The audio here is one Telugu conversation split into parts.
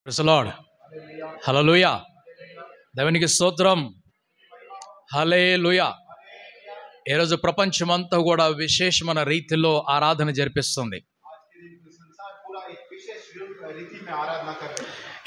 Praise the lord. హల్లెలూయా. దేవునికి స్తోత్రం. హల్లెలూయా. ఈరోజు ప్రపంచమంతా కూడా విశేషమైన రీతిలో ఆరాధన జరిపిస్తుంది.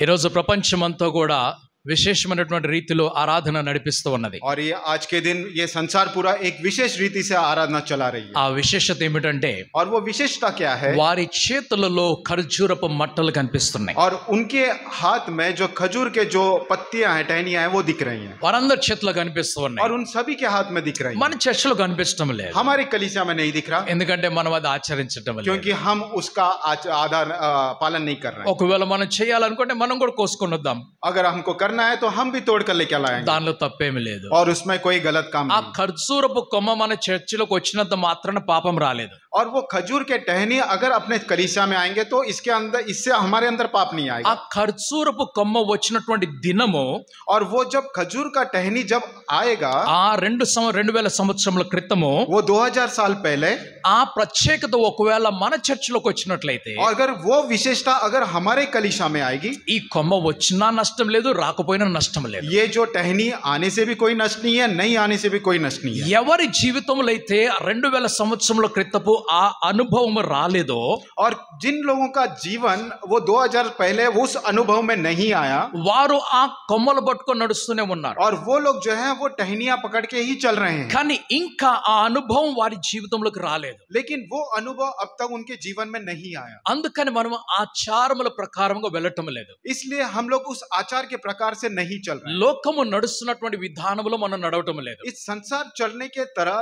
ఈరోజు ప్రపంచమంతా కూడా విశేషమైనటువంటి రీతిలో ఆరాధన నడిపిస్తూ ఉన్నది. और ये आज के दिन ये संसार पूरा एक विशेष रीति से आराधना चला रही है. ఆ విశేషత ఏమిటంటే और वो विशेषता क्या है? వారి చేతులలో ఖర్జూరపు మట్టలు కనిపిస్తున్నాయి. और उनके हाथ में जो खजूर के जो पत्तियां हैं, टहनियां हैं, वो दिख रही हैं. వారందరి చేతుల్లో కనిపిస్తూ ఉన్నాయి. और उन सभी के हाथ में दिख रही हैं. మన చర్చలో కనిపించడం లేదు. हमारी कलीसिया में नहीं दिख रहा, ఎందుకంటే మనం అది ఆచరించడం లేదు. क्योंकि हम उसका आधार पालन नहीं कर रहे हैं. ఒకవేళ మనం చేయాలనుకుంటే మనం కూడా కోసుకొని వద్దాం. अगर हमको करना है तो हम भी तोड़ कर लेके लाएंगे. దానిలో తప్పేమీ లేదు. और उसमें कोई गलत काम ఆ नहीं. ఖర్జూరపు కొమ్మ మన చర్చిలోకి వచ్చినంత మాత్రాన పాపం రాలేదు. और वो खजूर के टहनी अगर अपने कलीसिया में आएंगे तो इसके अंदर, इससे हमारे अंदर पाप नहीं ఆ आएगा. ఖర్జూరపు కొమ్మ వచ్చినటువంటి దినము और वो जब खजूर का टहनी जब आएगा, ఆ 2000 సంవత్సరముల క్రితము वो 2000 साल पहले, ఆ ప్రత్యేకత ఒకవేళ మన చర్చిలోకి వచ్చినట్లయితే और अगर वो विशेषता अगर हमारे कलीसिया में आएगी, ఈ కొమ్మ వచ్చినా నష్టం లేదు, రాకపోయినా నష్టం లేదు. ये जो टहनी आने से भी कोई नष्ट नहीं है, नहीं आने से भी कोई नष्ट नहीं है. ఎవరి జీవితంలో అయితే 2000 సంవత్సరముల క్రితపు ఆ అనుభవం రాలేదో, और जिन लोगों का जीवन वो 2000 पहले उस अनुभव में नहीं आया, వారు ఆ కొమ్మలు పట్టుకొని నడుస్తూనే ఉన్నారు. और वो लोग जो हैं वो टहनियां पकड़ के ही चल रहे हैं, కానీ ఇంకా ఆ అనుభవం వారి జీవితంలోకి రాలేదు. लेकिन वो अनुभव अब तक उनके जीवन में नहीं आया. అందుకని మనం ఆచారముల ప్రకారంగా వెళ్ళటం లేదు. इसलिए हम लोग उस आचार के प्रकार से नहीं चल रहे हैं. లోకము నడుస్తున్నటువంటి విధానంలో మనం నడవటం లేదు. इस संसार चलने के तरह,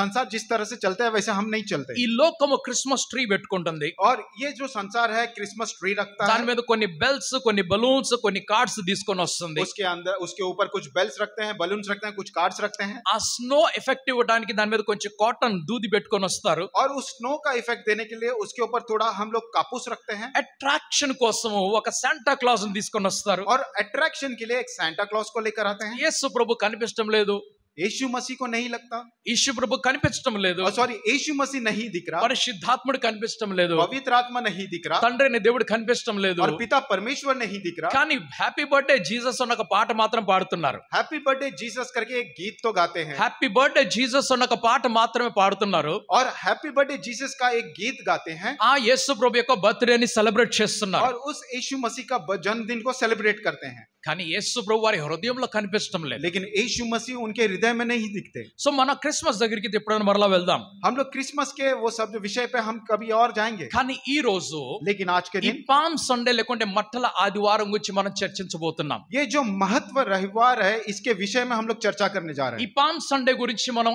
संसार जिस तरह से चलता है वैसे हम नहीं चलते. ఈ లోకము క్రిస్మస్ ట్రీ పెట్టుకుంటుంది. और ये जो संसार है क्रिसमस ट्री रखता దాని है, మీద కొన్ని బెల్స్, కొన్ని బలూన్స్, కొన్ని కార్డ్స్ తీసుకొని వస్తుంది. उसके अंदर उसके ऊपर कुछ बेल्स रखते हैं, बलून्स रखते हैं, कुछ कार्ड्स रखते हैं. ఆ స్నో ఎఫెక్ట్ ఇవ్వడానికి దాని మీద కొంచెం కాటన్ దూది పెట్టుకొని వస్తారు. और उस स्नो का इफेक्ट देने के लिए उसके ऊपर थोड़ा हम लोग कापूस रखते हैं. అట్రాక్షన్ కోసం ఒక శాంటా క్లాస్ ని తీసుకొని వస్తారు. और अट्रैक्शन के लिए एक सांता क्लॉज को लेकर आते हैं. యేసు ప్రభు కనిపించడం లేదు. यीशु मसीह को नहीं लगता, యేసు ప్రభు కనిపించడం లేదు. और सॉरी यीशु मसीह नहीं दिख रहा, పరిశుద్ధాత్ముడు కనిపించడం లేదు. पवित्र आत्मा नहीं दिख रहा, తండ్రి అనే దేవుడు కనిపించడం లేదు. और पिता परमेश्वर नहीं दिख रहा. కానీ హ్యాపీ బర్త్డే జీసస్ అన్న ఒక పాట మాత్రం పాడుతున్నారు. हैप्पी बर्थडे जीसस करके एक गीत तो गाते हैं, హ్యాపీ బర్త్డే జీసస్ అన్న ఒక పాట మాత్రమే పాడుతున్నారు. और हैप्पी बर्थडे जीसस का एक गीत गाते हैं, ఆ యేసు ప్రభు యొక్క బర్త్డేని సెలబ్రేట్ చేస్తున్నారు. और उस यीशु मसीह का जन्मदिन को सेलिब्रेट करते हैं. కానీ యేసు ప్రభు వారి హృదయంలో కనిపించడం లేదు. लेकिन यीशु मसीह उनके हृदय में नहीं दिखते. సో మన క్రిస్మస్ దగ్గరికి ఎప్పుడైనా మరలా వెళ్దాం. हम लोग क्रिसमस के वो शब्द विषय पे हम कभी और जाएंगे, కానీ ఈ రోజు लेकिन आज के ఈ दिन పామ్ సండే లేకుంటే మట్టల ఆదివారం గురించి మనం చర్చించబోతున్నాం. ये जो महत्व रविवार है इसके विषय में हम लोग चर्चा करने जा रहे ఈ हैं. పామ్ సండే గురించి మనం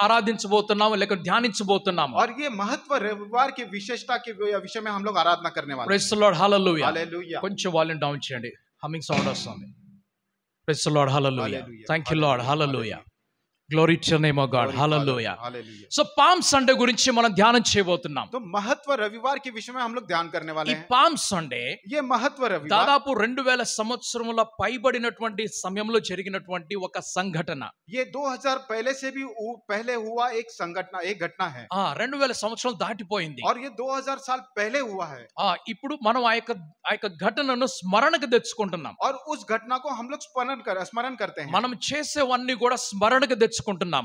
ఆరాధించబోతున్నాము లేక ధ్యానించబోతున్నాము. और ये महत्व रविवार की विशेषता के विषय में हम लोग आराधना करने वाले हैं. Praise the lord. Hallelujah. Hallelujah. కొంచెం వాల్యూమ్ డౌన్ చేయండి, హమ్మింగ్ సౌండ్ వస్తుంది. Praise the lord. Hallelujah. Thank you Lord. Hallelujah. Glory to your name O God. Hallelujah. Hallelujah. So Palm Sunday గురించి మనం ధ్యానం చేయబోతున్నాం. तो महत्व रविवार के विषय में हम लोग ध्यान करने वाले ఈ हैं. పామ్ సండే ये महत्व रविवार దాదాపు 2000 సంవత్సరముల పైబడినటువంటి సమయంలో జరిగినటువంటి ఒక సంఘటన. ये 2000 పहले से भी पहले हुआ एक संघटना, एक घटना है. 2000 సంవత్సరాలు దాటిపోయింది. और ये 2000 साल पहले हुआ है. ఇప్పుడు మనం ఆ యొక్క ఘటనను స్మరణకు తెచ్చుకుంటున్నాం. और उस घटना को हम लोग स्मरण करते हैं. మనం చేసేవన్నీ కూడా స్మరణకు తెచ్చుకుంటున్నాం.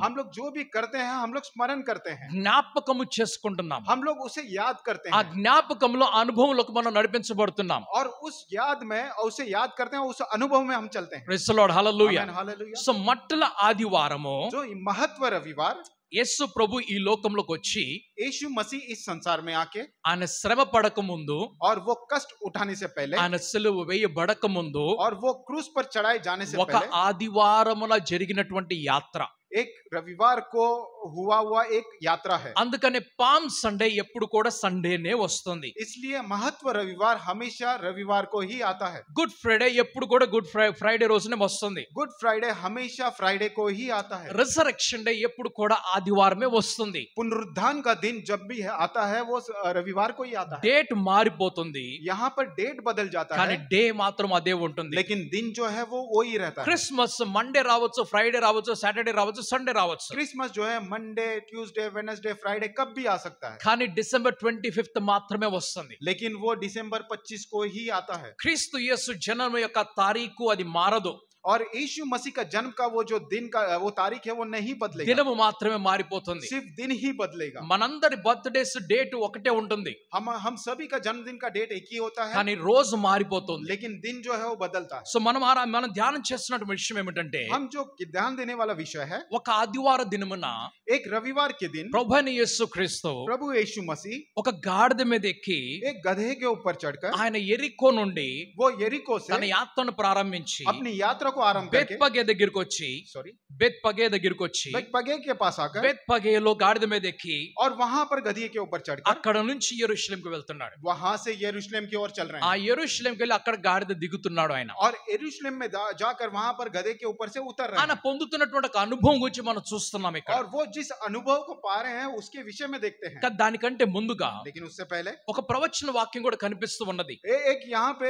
हम लोग जो भी करते हैं हम लोग स्मरण करते हैं, జ్ఞాపకము చేసుకుంటున్నాం. हम लोग उसे याद करते ఆ हैं. జ్ఞాపకంలో అనుభవంలోకి మనం నడిపించబడుతున్నాం. और उस याद में उसे याद करते हैं, उस अनुभव में हम चलते हैं. Praise the lord. Hallelujah. Amen, hallelujah. So మట్టల ఆదివారము जो महत्व रविवार, యేసు ప్రభు ఈ లోకంలోకి వచ్చి यीशु मसीह इस संसार में आके, ఆయన శ్రమ పడక ముందు, और वो कष्ट उठाने से पहले, ఆయన సిలువ వేయబడక ముందు और वो क्रूस पर चढ़ाए जाने से ఒక पहले ఆదివారమున జరిగినటువంటి యాత్ర. एक रविवार को हुआ एक यात्रा है. అందుకనే పామ్ సండే ఎప్పుడు కూడా సండేనే వస్తుంది. इसलिए महत्व रविवार हमेशा रविवार को ही आता है. గుడ్ ఫ్రైడే ఎప్పుడు కూడా గుడ్ ఫ్రైడే రోజునే వస్తుంది. गुड फ्राइडे हमेशा फ्राइडे को ही आता है. రిజరెక్షన్ డే ఎప్పుడు కూడా ఆదివారమే వస్తుంది. पुनरुत्थान का दिन जब भी आता है वो रविवार को ही आता है. డేట్ మారిపోతుంది, यहाँ पर डेट बदल जाता కానీ है, డే మాత్రం అదే ఉంటుంది. लेकिन दिन जो है वो ही रहता है. క్రిస్మస్ మండే రావచ్చు, ఫ్రైడే రావచ్చు, సాటర్డే రావచ్చు, సండే రావచ్చు. क्रिसमस जो है मंडे, ट्यूसडे, वेडनेसडे, फ्राइडे कब भी आ सकता है, కానీ డిసెంబర్ 25 మాత్రమే వస్తుంది. लेकिन वो दिसंबर 25 को ही आता है. క్రీస్తు యేసు జన్మ యొక్క తారీఖు అది మారదు. और यीशु मसीह का जन्म का वो जो दिन का वो तारीख है वो नहीं बदलेगा, దినము మాత్రమే మారిపోతుంది. सिर्फ दिन ही बदलेगा. మనందరి బర్త్డేస్ డేట్ ఒకటే ఉంటుంది, हम सभी का जन्मदिन का डेट एक ही होता है, కానీ రోజు మారిపోతుంది. लेकिन दिन जो है वो बदलता है. సో మనం ధ్యానం చేస్తున్న విషయం ఏమిటంటే, हम जो ध्यान देने वाला विषय है, ఒక ఆదివార దినమున एक रविवार के दिन ప్రభువైన యేసుక్రీస్తు प्रभु यीशु मसीह ఒక గాడిద మీద ఎక్కి एक गधे के ऊपर चढ़कर ఆయన ఎరికో నుండి वो यरीको से తన యాత్రను ప్రారంభించి अपनी यात्रा को आरंभ करके బెత్పగే దగ్గరికి వచ్చి बेतपगे के पास आकर బెత్పగేలో గాడిద మీద ఎక్కి और वहां पर गधी के ऊपर चढ़कर అక్కడ నుంచి యెరూషలేంకి వెళ్తున్నాడు. वहां से यरूशलेम की ओर चल रहे ఆ हैं, యెరూషలేంకి వెళ్ళి అక్కడ గాడిద దిగుతున్నాడు. ఆయన और यरूशलेम में जाकर वहां पर गधे के ऊपर से उतर रहे ఆయన हैं, పొందుతున్నటువంటి ఒక అనుభవం గురించి మనం చూస్తున్నాం ఇక్కడ. और वो जिस अनुभव को पा रहे हैं उसके विषय में देखते हैं. కానీ దానికంటే ముందుగా लेकिन उससे पहले ఒక ప్రవచన వాక్యం కూడా కనిపిస్తూ ఉన్నది. एक यहाँ पे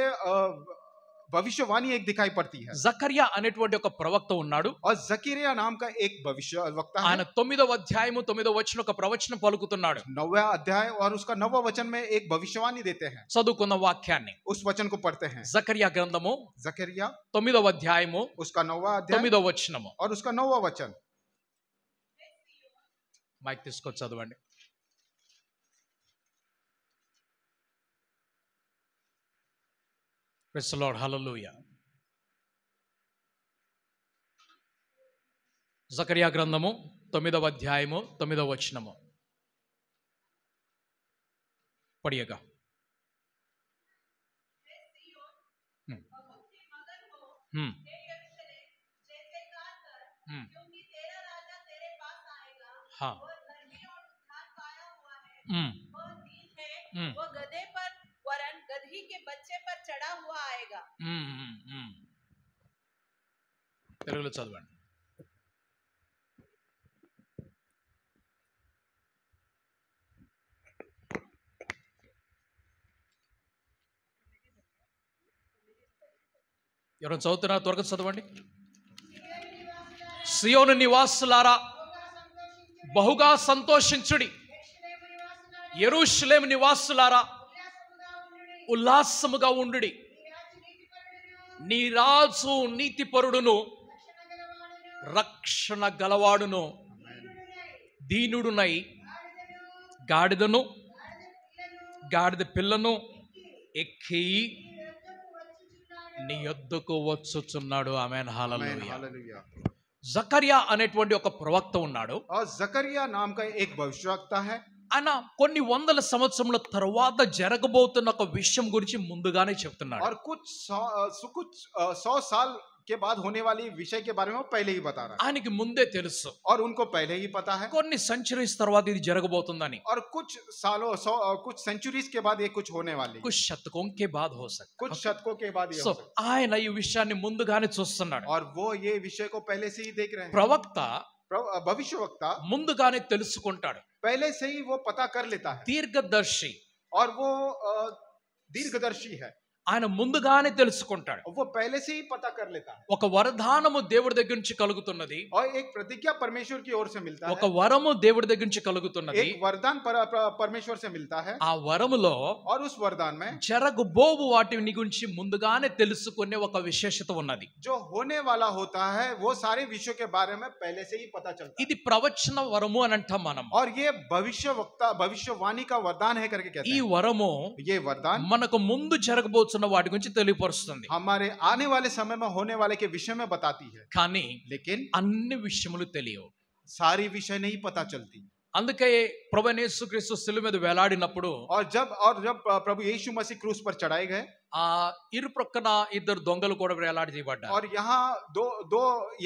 भविष्यवाणी एक दिखाई पड़ती है. జకర్యా అనేటువంటి ఒక ప్రవక్త ఉన్నాడు. और जकरिया नाम का एक भविष्य वक्ता है. ఆయన 9వ అధ్యాయము 9వ వచనం ఒక ప్రవచనం పలుకుతున్నాడు. 9वां अध्याय और उसका 9वां वचन में एक भविष्यवाणी देते हैं. చదువుకున్న వాక్యాన్ని उस वचन को पढ़ते हैं. జకర్యా గ్రంథము जकरिया 9వ అధ్యాయము उसका 9वां अध्याय 9వ వచనము. और उसका 9वां वचन. మైక్ తీసుకొని చదవండి. Praise the Lord, hallelujah. జకర్యా గ్రంథము 9వ అధ్యాయము 9వ వచనము. पढ़िएगा. हाँ. वो गधे पर वरन गधी के बच्चे पर चढ़ा हुआ आएगा. తెలుగులో చదవండి. ఎవరైనా చదువుతున్నారు? త్వరగా చదవండి. సియోను నివాసులారా బహుగా సంతోషించుడి, యెరూషలేము నివాసులారా ఉల్లాసముగా ఉండుడి. నీ రాజు నీతిపరుడును రక్షణ గలవాడును దీనుడునై గాడిదను గాడిద పిల్లను ఎక్కి నీ యొద్దకు వచ్చుచున్నాడు. ఆమేన్, హల్లెలూయా. జకర్యా అనేటువంటి ఒక ప్రవక్త ఉన్నాడు. और जकरिया नाम का एक भविष्यवक्ता है. ఆయన కొన్ని వందల సంవత్సరముల తర్వాత జరగబోతున్న ఒక విషయం గురించి ముందుగానే చెప్తున్నాడు. और कुछ 100 साल के बाद होने वाली विषय के बारे में वो पहले ही बता रहा है. ఆయనకి ముందే తెలుసు, और उनको पहले ही पता है. కొన్ని సెంచరీస్ తర్వాత ఇది జరగబోతుందని. और कुछ सालों कुछ सेंचुरीज के बाद ये कुछ होने वाली, कुछ शतकों के बाद हो सकता. कुछ शतकों के बाद ये సో हो सकता ఆయన ఈ విషయాన్ని ముందుగానే చూస్తున్నాడు. है. और वो ये विषय को पहले से ही देख रहे हैं. ప్రవక్త भविष्यवक्ता ముందుగానే తెలుసుకుంటాడు. पहले से ही वो पता कर लेता है. దీర్ఘదర్శి, और वो दीर्घदर्शी है. ఆయన ముందుగానే తెలుసుకుంటాడు. वो पहले से ही पता कर लेता है. ఒక వరదానము దేవుడి దగ్గర నుంచి కలుగుతున్నది, और एक प्रतिज्ञा परमेश्वर की ओर से मिलता ఒక है. వరము దేవుడి దగ్గర నుంచి కలుగుతున్నది. एक वरदान परमेश्वर से मिलता है. ఆ వరములో और उस वरदान में జరగబోవు వాటి గురించి ముందుగానే తెలుసుకునే ఒక విశేషత ఉన్నది. जो होने वाला होता है वो सारे विषयों के बारे में पहले से ही पता चलता है. ఇది ప్రవచన వరము అని అంటాం మనం. और ये भविष्यवाणी का वरदान है करके कहते ఈ हैं. వరము ये वरदान మనకు ముందు జరగబోతున్న వాటి గురించి తెలియపరుస్తుంది. हमारे आने वाले समय में होने वाले के विषय में बताती है. కానీ लेकिन అన్ని విషయములు తెలియవు. सारी विषय नहीं पता चलती. అందుకే ప్రభువైన యేసుక్రీస్తు శిలువ మీద వేలాడినప్పుడు और जब प्रभु यीशु मसीह क्रूस पर चढ़ाए गए, ఆ ఇరు ప్రక్కన ఇద్దరు దొంగలు కూడా వేలాడదీయబడ్డారు. और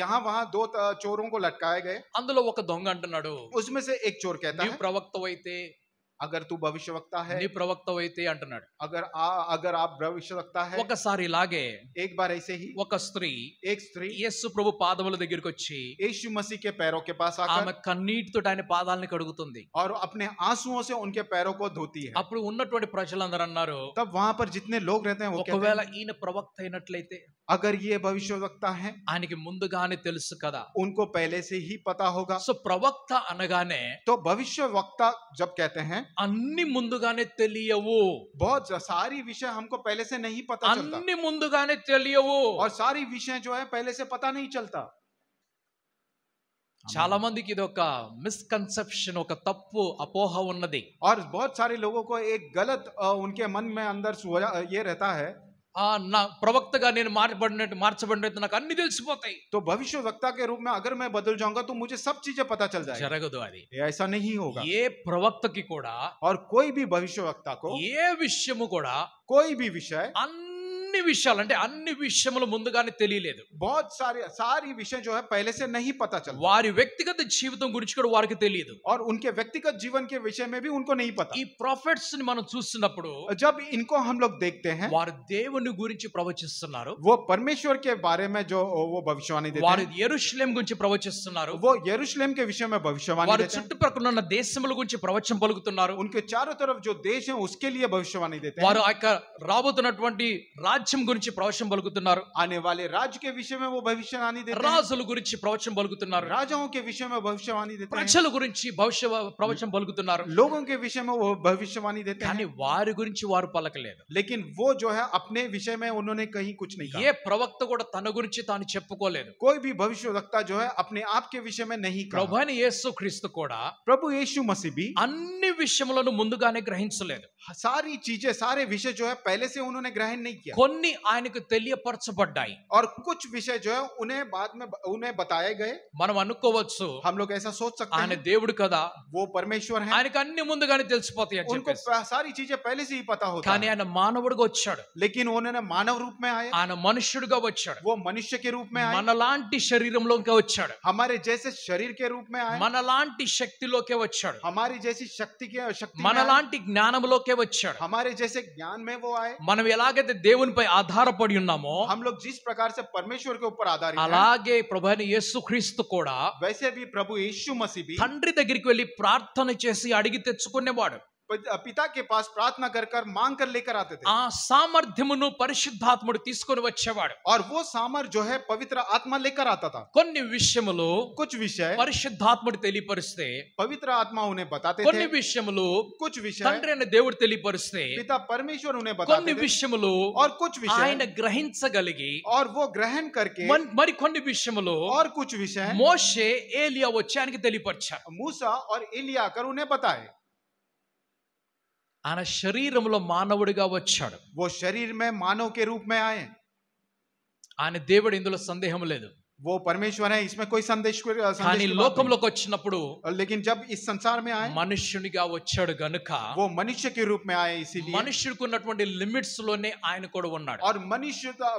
यहाँ वहाँ दो चोरों को लटकाए गए. అందులో ఒక దొంగ అంటున్నాడు, उसमें से एक चोर कहता నీవు है, ప్రవక్త అయితే अगर तू भविष्यवक्ता है, నీ ప్రవక్తవైతే అంటున్నాడు. अगर आप भविष्यवक्ता है, ఒకసారి ఇలాగే एक बार ऐसे ही ఒక స్త్రీ एक स्त्री యేసు ప్రభు పాదముల దగ్గరికి వచ్చి यीशु मसीह के पैरों के पास ఆమె आकर కన్నీటితో ఆయన పాదాలని కడుగుతుంది. और अपने आंसुओं से उनके पैरों को धोती है। అప్పుడు ఉన్నటువంటి ప్రజలందరూ అన్నారు, तब वहां पर जितने लोग रहते हैं वो कहते ఒకవేళ हैं, ఈయన ప్రవక్త అయినట్లయితే अगर ये भविष्यवक्ता है, ఆయనకి ముందుగానే తెలుసు కదా. उनको पहले से ही पता होगा। సో ప్రవక్త అనగానే तो भविष्यवक्ता जब कहते हैं, అన్ని ముందుగానే తెలియవు, बहुत सारी विषय हमको पहले से नहीं पता चलता, అన్ని ముందుగానే తెలియవు. और सारी विषय जो है पहले से पता नहीं चलता। చాలా మందికి ఇది ఒక మిస్కన్సెప్షన్, ఒక తప్పు అపోహ ఉన్నది. और बहुत सारे लोगों को एक गलत उनके मन में अंदर ये रहता है, నా ప్రవక్తగా నేను మార్చబడినట్టు నాకు అన్ని తెలిసిపోతాయి. तो भविष्यवक्ता के रूप में अगर मैं बदल जाऊंगा तो मुझे सब चीजें पता चल जाएगी। జరగదు అది. ऐसा नहीं होगा। ఏ ప్రవక్తకి కూడా और कोई भी भविष्यवक्ता को ఏ విషయము కూడా कोई भी विषय, అన్ని విషయాలు అంటే అన్ని విషయములు ముందుగానే తెలియలేదు. बहुत सारी विषय जो है पहले से नहीं पता चलता, వారి వ్యక్తిగత జీవితం గురించి కూడా వారికి తెలియదు. और उनके व्यक्तिगत जीवन के विषय में भी उनको नहीं पता। ఈ ప్రాఫిట్స్ ని మనం చూస్తున్నప్పుడు जब इनको हम लोग देखते हैं, వారు దేవుని గురించి ప్రవచిస్తున్నారు, वो परमेश्वर के बारे में जो वो भविष्यवाणी देते వారు हैं, యెరూషలేం గురించి ప్రవచిస్తున్నారు, वो यरूशलेम के विषय में भविष्यवाणी వారు देते हैं, చుట్టుప్రక్కల ఉన్న దేశముల గురించి ప్రవచనం పలుకుతున్నారు, उनके चारों तरफ जो देश है उसके लिए भविष्यवाणी देते हैं, వారు ఆ యొక్క రాబోతున్నటువంటి రాజ్యం గురించి ప్రవచనం పలుకుతున్నారు, आने वाले राज्य के विषय में वो भविष्यवाणी देते हैं, రాజుల గురించి ప్రవచనం పలుకుతున్నారు, राजाओं के विषय में भविष्यवाणी देते हैं, ప్రజల గురించి ప్రవచనం పలుకుతున్నారు. लोगों के विषय में वो भविष्यवाणी देते కానీ हैं, వారి గురించి వారు పలకలేదు. लेकिन वो जो है अपने विषय में उन्होंने कहीं कुछ नहीं ఏ कहा। ప్రవక్త కూడా తన గురించి తాను చెప్పుకోలేదు. कोई भी भविष्यवक्ता जो है अपने आप के विषय में नहीं कहा। ప్రభువైన యేసుక్రీస్తు కూడా प्रभु यीशु मसीह भी అన్ని విషయములను ముందుగానే గ్రహించలేదు. सारी चीजें, सारे विषय जो है पहले से उन्होंने ग्रहण नहीं किया, కొన్ని ఆయనకు తెలియపరచబడ్డాయి. और कुछ विषय जो है उन्हें बाद में उन्हें बताए गए। మనం అనుకోవచ్చు, हम लोग ऐसा सोच सकते ఆయన हैं దేవుడు కదా, वो परमेश्वर है, ఆయనకు అన్ని ముందుగానే తెలిసిపోతాయి అని उनको చెప్పేసి. सारी चीजें पहले से ही पता होता కానీ है। ఆయన మానవుడిగా వచ్చాడు, लेकिन उन्होंने मानव रूप में आए, ఆయన మనుష్యుడిగా వచ్చాడు, वो मनुष्य के रूप में आए, మనలాంటి శరీరంలోకి వచ్చాడు, हमारे जैसे शरीर के रूप में आए, మనలాంటి శక్తిలోకే వచ్చాడు, हमारी जैसी शक्ति में आए, మనలాంటి జ్ఞానంలోకే వచ్చాడు. हमारे जैसे ज्ञान में वो आए। మనం ఎలాగైతే దేవునిపై ఆధారపడి ఉన్నామో हम लोग जिस प्रकार से परमेश्वर के ऊपर आधारित हैं, అలాగే ప్రభువైన యేసుక్రీస్తు కూడా वैसे भी प्रभु यीशु मसीह भी తండ్రి దగ్గరికి వెళ్ళి ప్రార్థన చేసి అడిగి తెచ్చుకునేవాడు. पिता के पास प्रार्थना कर कर मांग कर लेकर आते थे, ఆ సామర్థ్యమును పరిశుద్ధాత్ముడు తీసుకొని వచ్చేవాడు. और वो सामर जो है पवित्र आत्मा लेकर आता था। కొన్ని విషయములు कुछ विषय పరిశుద్ధాత్ముడు తెలియపరిస్తే, पवित्र आत्मा उन्हें बताते కొన్ని थे, విషయములు कुछ विषय తండ్రి అయిన దేవుడు తెలియపరిస్తే, पिता परमेश्वर उन्हें కొన్ని बताते थे, విషయములు और कुछ विषय ఆయన గ్రహించగలిగి, और वो ग्रहण करके, మరి కొన్ని విషయములు और कुछ विषय మోషే ఏలియా వచ్చి ఆయనకి తెలియపరిచారు. मूसा और एलिया आकर उन्हें बताए। ఆయన శరీరంలో మానవుడిగా వచ్చాడు, वो शरीर में मानव के रूप में आए। ఆయన దేవుడు, ఇందులో సందేహం లేదు. वो परमेश्वर है, इसमें कोई संदेश కానీ లోకంలోకి వచ్చినప్పుడు लेकिन जब इस संसार में आए, మనుష్యునిగా వచ్చాడు గనుక वो मनुष्य के रूप में आए, इसीलिए మనుష్యుడికి ఉన్నటువంటి లిమిట్స్ లోనే ఆయన కూడా ఉన్నాడు. और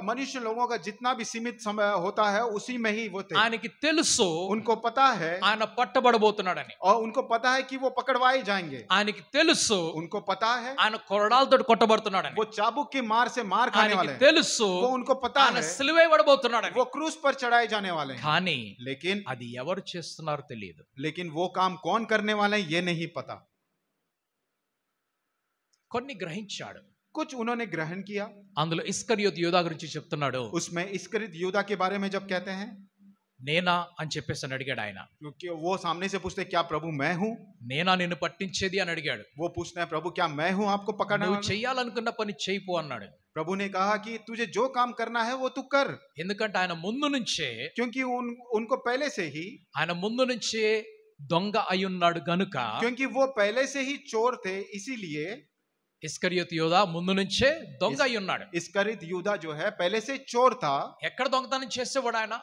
मनुष्य लोगों का जितना भी सीमित समय होता है उसी में ही वो थे। ఆయనకి తెలుసు उनको पता है, ఆయన పట్టబడబోతున్నాడని. और उनको पता है कि वो पकड़वाए जाएंगे। ఆయనకి తెలుసు उनको पता है ఆయన కొరడాలతో కొట్టబడుతున్నాడని. वो चाबुक की मार से मार खाने वाले ఆయనకి हैं। తెలుసు वो उनको पता ఆయన है సిలువేయబడబోతున్నాడని. वो क्रूस पर चढ़ाए जाने वाले हैं। కానీ लेकिन అది ఎవరు చేస్తున్నారో తెలియదు. वो काम कौन करने वाले हैं ये नहीं पता। కొన్ని గ్రహించాడు, कुछ उन्होंने ग्रहण किया। అందులో ఇస్కరియోతు యూదా గురించి చెప్తున్నాడు. उसमें इस्करियोत यूदा के बारे में जब कहते हैं, నేనా అని చెప్పేసి అని అడిగాడు ఆయన. क्योंकि वो सामने से पूछते क्या प्रभु मैं हूँ? నేనా నిన్ను పట్టించేది అని అడిగాడు. वो पूछते हैं प्रभु क्या मैं हूँ आपको पकड़ने నువ్వు वाला? చెయ్యాలనుకున్న పని చేయిపో అన్నాడు. प्रभु ने कहा कि तुझे जो काम करना है वो तू कर, ఎందుకంటే ఆయన ముందు నుంచే क्योंकि उनको पहले से ही, ఆయన ముందు నుంచే దొంగ అయ్యున్నాడు గనుక, क्योंकि वो पहले से ही चोर थे, इसीलिए ఇస్కరియోతు యూదా ముందు నుంచే దొంగ అయ్యున్నాడు. इस्करियोत यूदा जो है पहले से चोर था। ఎక్కడ దొంగతనం చేసేవాడు ఆయన?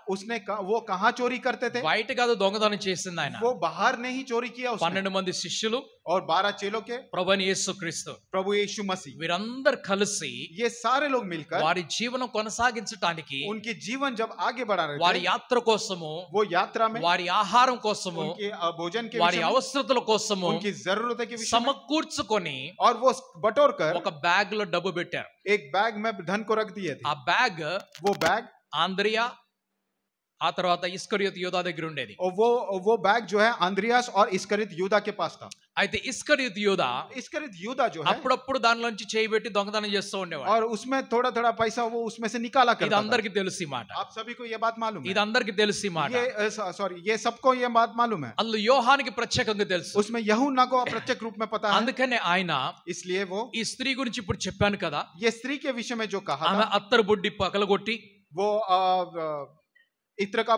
वो कहाँ चोरी करते थे? బయట కాదు దొంగతనం చేసింది ఆయన. वो बाहर नहीं चोरी किया उसने। 12 మంది శిష్యులు, और 12 चेलों के ప్రభువైన యేసుక్రీస్తు प्रभु यीशु मसीह, వీరందరూ కలిసి ये सारे लोग मिलकर వారి జీవనం కొనసాగించడానికి, उनकी जीवन जब आगे बढ़ा रहे వారి थे, యాత్ర కోసము, वो यात्रा में వారి ఆహారం కోసము, उनके भोजन के వారి विषय में, అవసరతల కోసము उनकी जरूरतों के विषय में, సమకూర్చుకొని और वो बटोर कर ఒక బ్యాగ్ లో డబ్బు పెట్టారు. एक बैग में धन को रख दिए थे. ఆ బ్యాగ్ वो बैग ఆంద్రియా, ఆ తర్వాత ఇస్కరియోతు యూదా దగ్గర ఉండేది. और वो बैग जो है अंद्रियास और इस्करियोत यूदा के पास था. అయితే ఇస్కరియోతు యూదా यूदा जो है అప్పుడప్పుడు దానిలోంచి చేయబెట్టి దొంగతనం చేస్తూ ఉండేవాడు. और उसमें थोड़ा थोड़ा पैसा वो उसमें से निकाला ఇది करता था. అందరికీ తెలుసు ఈ మాట. आप सभी को ये बात मालूम है. ఇది అందరికీ తెలుసు ఈ మాట. ये सबको ये बात मालूम है. అందులో యోహానికి ప్రత్యేకంగా తెలుసు. उसमें यूहन्ना को प्रत्यक्ष रूप में पता है. అందుకనే ఆయన इसलिए वो ఈ స్త్రీ గురించి ఇప్పుడు చెప్పాను కదా, ये स्त्री के विषय में जो कहा ఆమె था, అత్తరు బుడ్డి పగలగొట్టి वो इत्र का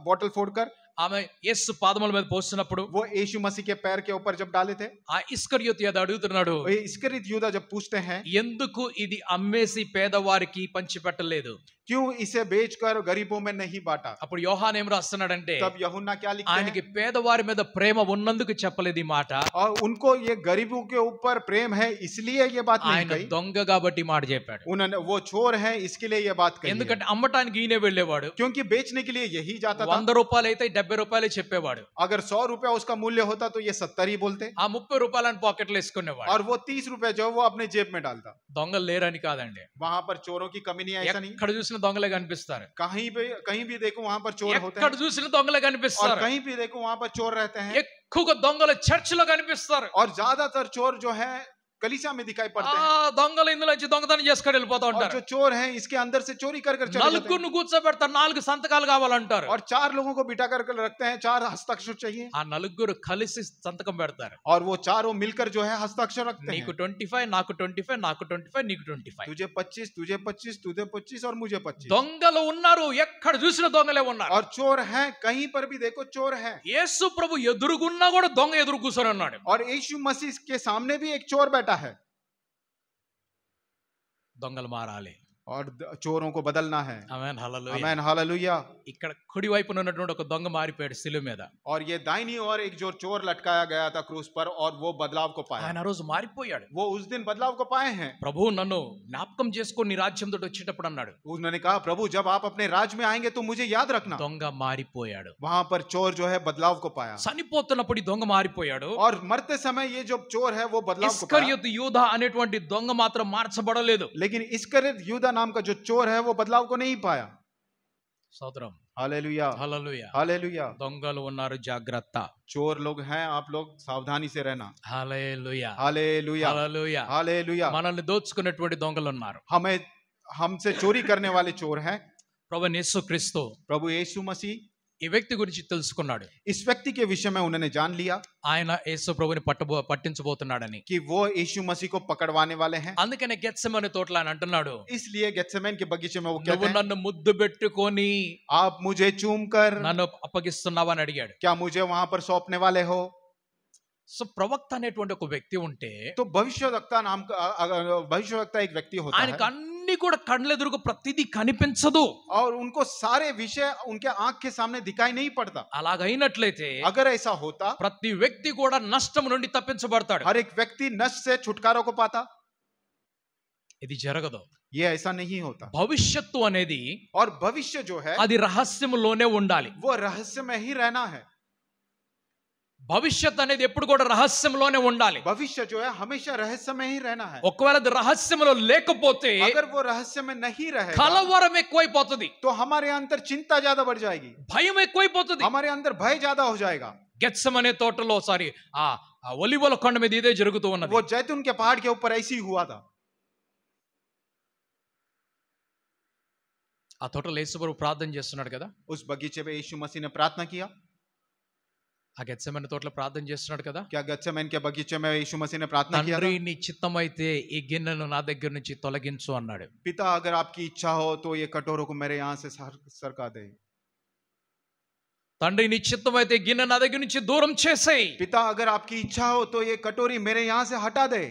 बोतल फोड़कर ఆమె యేసు పాదముల మీద పోస్తున్నప్పుడు वो यीशु मसीह के पैर के ऊपर जब डाले थे, ఆ ఇస్కరియోతు యూదా అడుగుతున్నాడు, इस्करियोत यूदा जब पूछते हैं ఎందుకు ఇది అమ్మేసి పేదవారికి పంచిపెట్టలేదు? क्यों इसे बेचकर गरीबों में नहीं बांटा? అప్పుడు యోహాన్ ఏం రాస్తున్నాడంటే, तब यूहन्ना क्या लिखते ఆయనకి हैं? పేదవారి మీద ప్రేమ ఉన్నందుకు చెప్పలేదు ఈ మాట, और उनको ये गरीबों के ऊपर प्रेम है इसलिए ये बात नहीं ఆయన कही. దొంగ కాబట్టి మాట చెప్పాడు. उन्होंने वो चोर है इसके लिए ये बात कही है. ఎందుకంటే అమ్మటానికి ఈయనే వెళ్ళేవాడు. क्योंकि बेचने के लिए यही जाता था. 100 రూపాయలు అయితే 70 రూపాయలే చెప్పేవాడు. अगर 100 रुपया उसका मूल्य होता तो ये 70 ही बोलते, ఆ 30 రూపాయలని పాకెట్లో వేసుకునేవాడు. और वो 30 रुपया जो है वो अपने जेब में डालता. దొంగలు లేరని కాదండి, वहां पर चोरों की कमी नहीं है, ऐसा नहीं. ఎక్కడ చూసిన దొంగలే కనిపిస్తారు. कहीं भी देखो वहां पर चोर होते ఎక్కడ हैं, చూసిన దొంగలే और కనిపిస్తారు. कहीं भी देखो वहां पर चोर रहते हैं. ఎక్కువగా దొంగలు చర్చిలో కనిపిస్తారు. और ज्यादातर चोर जो है कलीसिया में दिखाई पड़ते हैं. దొంగలు ఇందులో నుంచి దొంగతనం చేసుకొని వెళ్ళిపోతా और ఉంటారు. जो चोर हैं इसके अंदर से चोरी कर चले जाते हैं. నలుగురిని కూర్చోబెడతారు, 4 సంతకాలు కావాలంటారు. और 4 लोगों को बिठा कर रखते हैं, 4 हस्ताक्षर चाहिए. ఆ నలుగురు కలిసి సంతకం పెడతారు. और वो चारों मिलकर जो है हस्ताक्षर रखते నీకు हैं. 25, నాకు 25, నాకు 25, నీకు 25. तुझे 25, तुझे 25, तुझे 25 और मुझे 25. దొంగలు ఉన్నారు, ఎక్కడ చూసిన దొంగలే ఉన్నారు. और चोर हैं, कहीं पर भी देखो चोर हैं. యేసు ప్రభు ఎదురుగున్నా కూడా దొంగ ఎదురు కూర్చొని ఉన్నాడు. और यीशु मसीह के सामने भी एक चोर बैठा है. దొంగలు మారాలి. और चोरों को बदलना है. Amen, hallelujah. Amen hallelujah. ఇక్కడ కుడి వైపున ఉన్నటువంటి ఒక దొంగ మారిపోయాడు శిలువ మీద. और ये दाहिनी ओर एक जो चोर लटकाया गया था क्रूस पर और वो बदलाव को पाया. ఆయన ఆ రోజు మారిపోయాడు. वो उस दिन बदलाव को पाए हैं. ప్రభు నన్ను జ్ఞాపకం చేసుకొని నీ రాజ్యం తోటి వచ్చేటప్పుడు అన్నాడు, उन्होंने कहा प्रभु जब आप अपने राज में आएंगे तो मुझे याद रखना. దొంగ మారిపోయాడు. वहां पर चोर जो है बदलाव को पाया. చనిపోతున్నప్పుడు ఈ దొంగ మారిపోయాడు. और मरते समय ये जो चोर है वो बदलाव को पाया. ఇస్కరియోతు యూదా అనేటువంటి దొంగ మాత్రం మార్చబడలేదు. लेकिन इस्करियोत यूदा नाम का जो चोर है वो बदलाव को नहीं पाया. స్తోత్రం, हालेलुया. హల్లెలూయా. हालेलुया. దొంగలు ఉన్నారు, జాగ్రత్త. चोर लोग हैं, आप लोग सावधानी से रहना. హల్లెలూయా, हालेलुया. హల్లెలూయా. हालेलुया. మనల్ని దోచుకునేటువంటి దొంగలు ఉన్నారు. हमसे चोरी करने वाले चोर हैं. ప్రభువైన యేసుక్రీస్తు प्रभु यीशु मसीह ఈ వ్యక్తి గురించి తెలుసుకున్నాడు. इस व्यक्ति के विषय में उन्होंने जान लिया ఆయన యేసు ప్రభుని పట్టించబోతున్నాడని. कि वो यीशु मसीह को पकड़वाने वाले हैं. అందుకనే గెత్సెమనే తోటలో ఆయన అంటున్నాడు, इसलिए गेत्सेमन के बगीचे में वो నువ్వు कहते हैं నన్ను ముద్దు పెట్టుకొని आप मुझे चूम कर నన్ను అప్పగిస్తున్నావా అని అడిగాడు. क्या मुझे वहां पर सौंपने वाले हो? సో ప్రవక్త అనేటువంటి ఒక వ్యక్తి ఉంటే तो भविष्यवक्ता एक व्यक्ति होता ఆయనకు है అన్ని కూడా కళ్ళెదురుగా ప్రతిదీ కనిపించదు. और उनको सारे विषय उनके आंख के सामने दिखाई नहीं पड़ता. అలాగైనట్లయితే अगर ऐसा होता ప్రతి వ్యక్తి కూడా నష్టం నుండి తప్పించబడతాడు. हर एक व्यक्ति नष्ट से छुटकारा को पाता. ఇది జరగదు. ये ऐसा नहीं होता. భవిష్యత్తు అనేది और भविष्य जो है అది రహస్యంలోనే ఉండాలి. वो रहस्य में ही रहना है. భవిష్యత్ అనేది ఎప్పుడు కూడా రహస్యంలోనే ఉండాలి. भविष्य जो है हमेशा रहस्य में ही रहना है. ఒకవేళ అది రహస్యంలో లేకపోతే अगर वो रहस्य में नहीं रहेगा కలవరం ఎక్కువైపోతుంది, तो हमारे अंदर चिंता ज्यादा बढ़ जाएगी. భయం ఎక్కువైపోతుంది. हमारे अंदर भय ज्यादा हो जाएगा. గెత్సెమనే తోటలో ఆ ఒలివల కొండ మీద ఇదే జరుగుతూ ఉన్నది. वो जैतून के पहाड़ के ऊपर ऐसी ही हुआ था. ఆ తోటలో యేసు ప్రభు ప్రార్థన చేస్తున్నాడు కదా. उस बगीचे में यीशु मसीह ने प्रार्थना किया. ఆ గెత్సెమనే తోటలో ప్రార్థన చేస్తున్నాడు కదా. क्या गेत्सेमन के बगीचे में यीशु मसीह ने प्रार्थना किया था? తండ్రి నీ చిత్తమైతే ఈ గిన్నెను నా దగ్గర నుంచి తొలగించు అన్నాడు. पिता अगर आपकी इच्छा हो तो ये कटोरों को मेरे यहाँ से सरका दे. తండ్రి నీ చిత్తమైతే ఈ గిన్నె నా దగ్గర నుంచి దూరం చేసేయ్. पिता अगर आपकी इच्छा हो तो ये कटोरी मेरे यहाँ से हटा दे.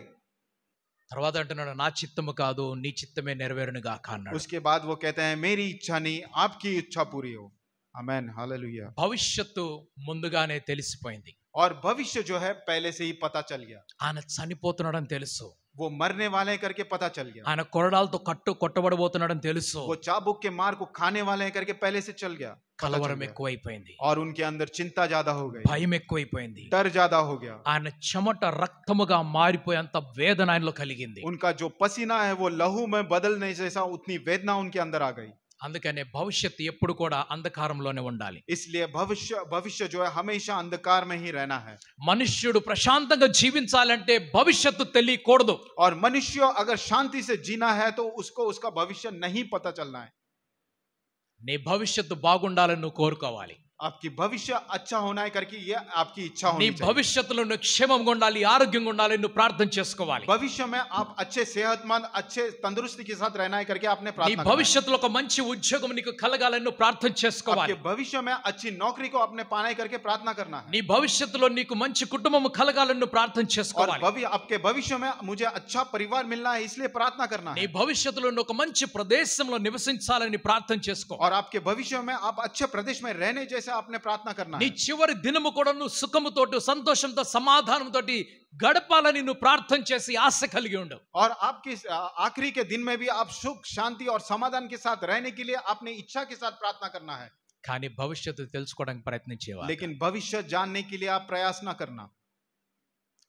తర్వాత అంటున్నాడు, నా చిత్తము కాదు నీ చిత్తమే నెరవేరును గాక అన్నాడు. उसके बाद वो कहते हैं मेरी इच्छा नहीं आपकी इच्छा पूरी हो. Amen hallelujah. భవిష్యత్తు ముందుగానే తెలిసిపోయింది. और भविष्य जो है पहले से ही पता चल गया, ఆయన చనిపోతున్నాడని తెలుసు, वो मरने वाले हैं करके पता चल गया, ఆయన కొరడాలతో కొట్టబడబోతున్నాడని తెలుసు. वो चाबुक के मार को खाने वाले हैं करके पहले से चल गया, पता चल కలవరం गया। ఎక్కువైపోయింది, और उनके अंदर चिंता ज्यादा हो गई, భయం ఎక్కువైపోయింది, डर ज्यादा हो गया, ఆయన చెమట రక్తముగా మారిపోయేంత వేదన ఆయనలో కలిగింది. उनका जो पसीना है वो लहू में बदलने जैसा उतनी वेदना उनके अंदर आ गई। అందుకనే భవిష్యత్తు ఎప్పుడు కూడా అంధకారంలోనే ఉండాలి. इसलिए भविष्य जो है हमेशा अंधकार में ही रहना है। మనుష్యుడు ప్రశాంతంగా జీవించాలంటే భవిష్యత్తు తెలియకూడదు. और मनुष्य अगर शांति से जीना है तो उसको उसका भविष्य नहीं पता चलना है। నీ భవిష్యత్తు బాగుండాలని నువ్వు కోరుకోవాలి. आपकी भविष्य अच्छा होना है करके ये आपकी इच्छा నీ होनी चाहिए। భవిష్యత్తులో నువ్వు క్షేమంగా ఉండాలి, ఆరోగ్యంగా ఉండాలి, నువ్వు ప్రార్థన చేసుకోవాలి. भविष्य में आप अच्छे सेहतमंद अच्छे तंदुरुस्ती के साथ रहना है करके आपने నీ प्रार्थना करना है। భవిష్యత్తులో ఒక మంచి ఉద్యోగం నీకు కలగాలని నువ్వు ప్రార్థన చేసుకోవాలి. आपके भविष्य में अच्छी नौकरी को आपने पाने करके प्रार्थना करना है। నీ భవిష్యత్తులో నీకు మంచి కుటుంబం కలగాలని నువ్వు ప్రార్థన और చేసుకోవాలి. आपके भविष्य में मुझे अच्छा परिवार मिलना है इसलिए प्रार्थना करना నీ है। భవిష్యత్తులో నువ్వు ఒక మంచి ప్రదేశంలో నివసించాలని ప్రార్థన చేసుకో. और आपके भविष्य में आप अच्छे प्रदेश में रहने जैसे आपने प्रार्थना करना నీ है। చివరి దినము కూడా నువ్వు సుఖముతోటి సంతోషంతో సమాధానంతో గడపాలని నువ్వు ప్రార్థన చేసి ఆశ కలిగి ఉండు. और आपकी आखिरी के दिन में भी आप सुख शांति और समाधान के साथ रहने के लिए आपने इच्छा के साथ प्रार्थना करना है। కానీ భవిష్యత్తు తెలుసుకోవడానికి ప్రయత్నించేవారు. लेकिन भविष्य जानने के लिए आप प्रयास ना करना।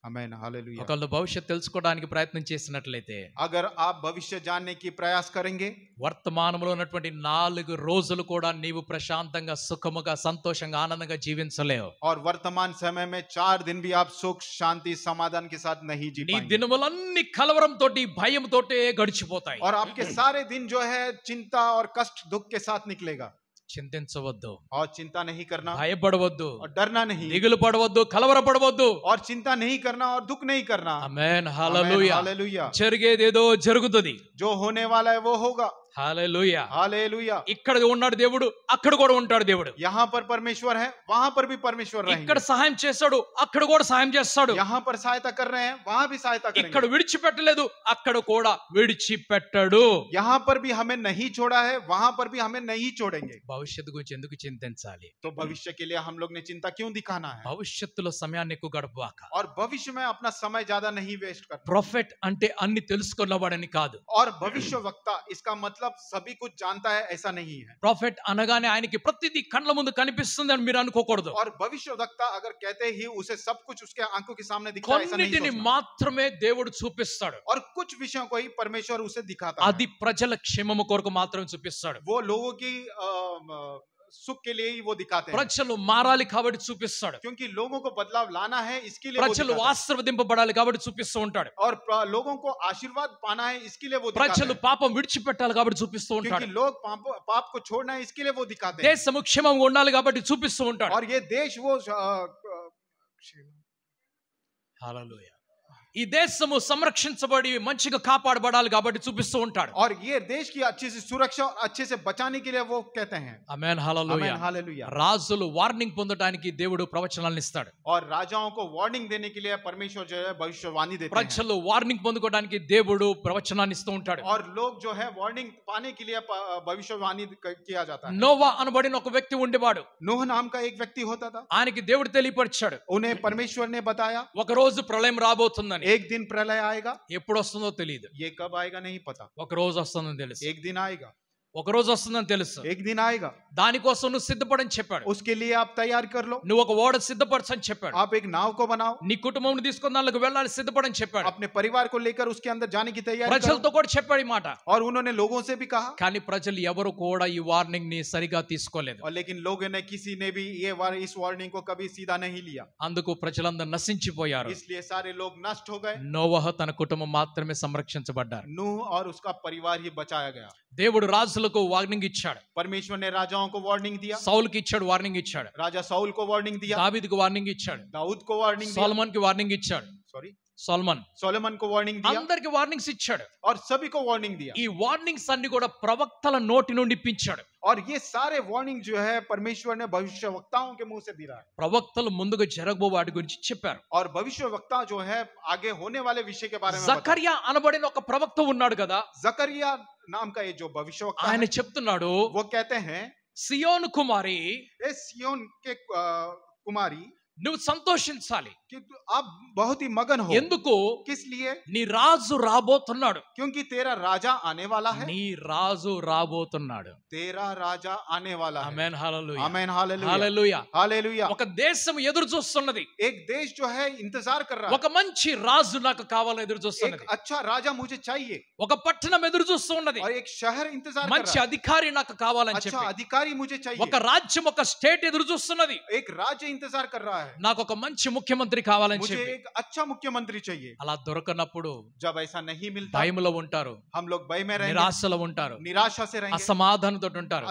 आमीन, हालेलुया। ఒకళ్ళు భవిష్యత్తు తెలుసుకోవడానికి ప్రయత్నం చేసినట్లయితే अगर आप भविष्य जानने की प्रयास करेंगे, వర్తమానంలో ఉన్నటువంటి 4 రోజులు కూడా నీవు ప్రశాంతంగా సుఖముగా సంతోషంగా ఆనందంగా జీవించలేవు. और वर्तमान समय में 4 दिन भी आप सुख शांति समाधान के साथ नहीं जी నీ पाएंगे। దినములన్నీ కలవరంతోటి భయంతోటే గడిచిపోతాయి. और आपके सारे दिन जो है चिंता और कष्ट दुख के साथ निकलेगा। చింతించవద్దు, और चिंता नहीं करना భయపడవద్దు, और डरना नहीं, దిగులు పడవద్దు, కలవరపడవద్దు. और चिंता नहीं करना और दुख नहीं करना। ఆమేన్, आमीन, హల్లెలూయా. हालेलुया। జరిగేదేదో జరుగుతుంది. जो होने वाला है वो होगा। హల్లెలూయా. हालेलुया। ఇక్కడ ఉన్నాడు దేవుడు, అక్కడ కూడా ఉంటాడు దేవుడు. यहाँ पर परमेश्वर है, वहां पर भी परमेश्वर ఇక్కడ रहेंगे। సహాయం చేస్తాడు, అక్కడ కూడా సహాయం చేస్తాడు. यहाँ पर सहायता कर रहे हैं, वहां भी सहायता ఇక్కడ करेंगे। విడిచిపెట్టలేదు, అక్కడ కూడా విడిచిపెట్టడు. यहाँ पर भी हमें नहीं छोड़ा है, वहां पर भी हमें नहीं छोड़ेंगे। భవిష్యత్తు గురించి ఎందుకు చింతించాలి? तो भविष्य के लिए हम लोग ने चिंता क्यों दिखाना है? భవిష్యత్తులో సమయాన్ని ఎక్కువ గడపవాక. और भविष्य में अपना समय ज्यादा नहीं वेस्ट करना। ప్రొఫెట్ అంటే అన్ని తెలుసుకున్నవాడని కాదు. और भविष्य वक्ता इसका मतलब सभी कुछ जानता है ऐसा नहीं है। ప్రొఫెట్ అనగానే ఆయనకి ప్రతిదీ కళ్ళ ముందు కనిపిస్తుంది అని మీరు అనుకోకూడదు. और भविष्य वक्ता अगर कहते ही उसे सब कुछ उसके आंखों के सामने दिखता है ऐसा नहीं కొన్నిటిని सोचना। మాత్రమే దేవుడు చూపిస్తాడు. और कुछ विषयों को ही परमेश्वर उसे दिखाता है। అది ప్రజల క్షేమము కొరకు మాత్రమే చూపిస్తాడు. वो लोगों की सुख के लिए ही वो दिखाते हैं। ప్రజలు మారాలి కాబట్టి చూపిస్తాడు. क्योंकि लोगों को बदलाव लाना है इसके लिए वो ప్రజలు दिखाता है। ఆశీర్వదింపబడాలి కాబట్టి చూపిస్తూ ఉంటాడు. और लोगों को आशीर्वाद पाना है इसके लिए वो दिखाता ప్రజలు है। పాపం విడిచిపెట్టాలి కాబట్టి చూపిస్తూ ఉంటాడు. क्योंकि लोग पाप को छोड़ना है इसके लिए वो दिखाते हैं। దేశము క్షేమంగా ఉండాలి కాబట్టి చూపిస్తూ ఉంటాడు. और ये देश वो హల్లెలూయా. ఈ దేశము సంరక్షించబడి మంచిగా కాపాడబడాలి కాబట్టి చూపిస్తూ ఉంటాడు. और ये देश की अच्छे से सुरक्षा और अच्छे से बचाने के लिए वो कहते हैं। ఆమేన్, హల్లెలూయా. Amen, hallelujah. రాజులు వార్నింగ్ పొందడానికి దేవుడు ప్రవచనాలను ఇస్తాడు. और राजाओं को वार्निंग देने के लिए परमेश्वर जो है भविष्यवाणी देते हैं। ప్రజలు వార్నింగ్ పొందుకోవడానికి దేవుడు ప్రవచనాన్ని ఇస్తూ ఉంటాడు. और लोग जो है वार्निंग पाने के लिए भविष्यवाणी किया जाता है। నోవా అనబడిన ఒక వ్యక్తి ఉండేవాడు. नूह नाम का एक व्यक्ति होता था। ఆయనకి దేవుడు తెలియపరిచాడు, उन्हें परमेश्वर ने बताया ఒక రోజు ప్రళయం రాబోతుందని. एक दिन प्रलय आएगा। ఎప్పుడు వస్తుందో తెలియదు. ये कब आएगा नहीं पता। ఒక రోజు వస్తుందని తెలుసు. एक दिन आएगा। ఒక రోజు వస్తుందని తెలుసు. एक दिन आएगा। దానికోసం నువ్వు సిద్ధపడని చెప్పాడు. उसके लिए आप तैयार कर लो। నువ్వు ఒక ఓడ సిద్ధపరచని చెప్పాడు. आप एक नाव को बनाओ। నీ కుటుంబం తీసుకొని దానికి వెళ్ళాలి సిద్ధపడని చెప్పాడు. अपने परिवार को लेकर उसके अंदर जाने की तैयारी करो। ప్రజలతో కూడా చెప్పాడు ఈ మాట. और उन्होंने लोगों से भी कहा। కానీ ప్రజలు ఎవరు కూడా ఈ వార్నింగ్ ని సరిగా తీసుకోలేదు. और लेकिन लोगों ने किसी ने भी इस वार्निंग को कभी सीधा नहीं लिया। అందుకు ప్రజలందరూ నశించిపోయారు. इसलिए सारे लोग नष्ट हो गए। నోవహ తన కుటుంబం మాత్రమే సంరక్షించబడ్డారు. नूह और उसका परिवार ही बचाया गया। దేవుడు రాజులకు వార్నింగ్ ఇచ్చాడు. परमेश्वर ने राजाओं को वार्निंग दिया। సౌలుకి ఇచ్చాడు, వార్నింగ్ ఇచ్చాడు. राजा साउल को वार्निंग दिया। దావీదుకు వార్నింగ్ ఇచ్చాడు. दाऊद को वार्निंग दिया। సొలొమోన్ కి వార్నింగ్ ఇచ్చాడు. सोलोमन को वार्निंग दिया। అందరికి వార్నింగ్స్ ఇచ్చాడు. और सभी को वार्निंग दिया। ఈ వార్నింగ్స్ అన్ని కూడా ప్రవక్తల నోటి నుండి ఇప్పించాడు. और ये सारे वार्निंग जो है परमेश्वर ने भविष्यवक्ताओं के मुंह से दिया है। ప్రవక్తలు ముందుగా జరగబో వాటి గురించి చెప్పారు. और भविष्यवक्ता जो है आगे होने वाले विषय के बारे में बताया। జకర్యా అనబడిన ఒక ప్రవక్త ఉన్నాడు కదా. जकरिया नाम का ये जो भविष्यवक्ता ఆయన है, చెప్తున్నాడు, वो कहते हैं సియోను కుమారి ए सियोन के कुमारी నువ్వు సంతోషించాలి. कि आप बहुत ही मगन हो। ఎందుకు? किस लिए? నీ రాజు రాబోతున్నాడు. क्योंकि तेरा राजा आने वाला है। నీ రాజు రాబోతున్నాడు. तेरा राजा आने वाला है। Amen hallelujah. Amen hallelujah. Hallelujah. Hallelujah. ఒక దేశం ఎదురు చూస్తున్నది. एक देश जो है इंतजार कर रहा है। ఒక మంచి రాజు నాకు కావాలని ఎదురు చూస్తున్నది. एक अच्छा राजा मुझे चाहिए। ఒక పట్టణం ఎదురు చూస్తున్నది. और एक शहर इंतजार कर మంచి रहा है। అధికారి నాకు కావాలని अच्छा చెప్పి. अधिकारी मुझे चाहिए। ఒక రాజ్యం, ఒక స్టేట్ ఎదురు చూస్తున్నది. एक राज्य इंतजार कर रहा है। నాకు ఒక మంచి ముఖ్యమంత్రి కావాలని मुझे చెప్పి. एक अच्छा मुख्यमंत्री चाहिए। అలా దొరకనప్పుడు जब ऐसा नहीं मिलता, భయములో ఉంటారు, हम लोग भय में रहेंगे, నిరాశలో ఉంటారు, निराशा से रहेंगे, అసమాధానంతో ఉంటారు,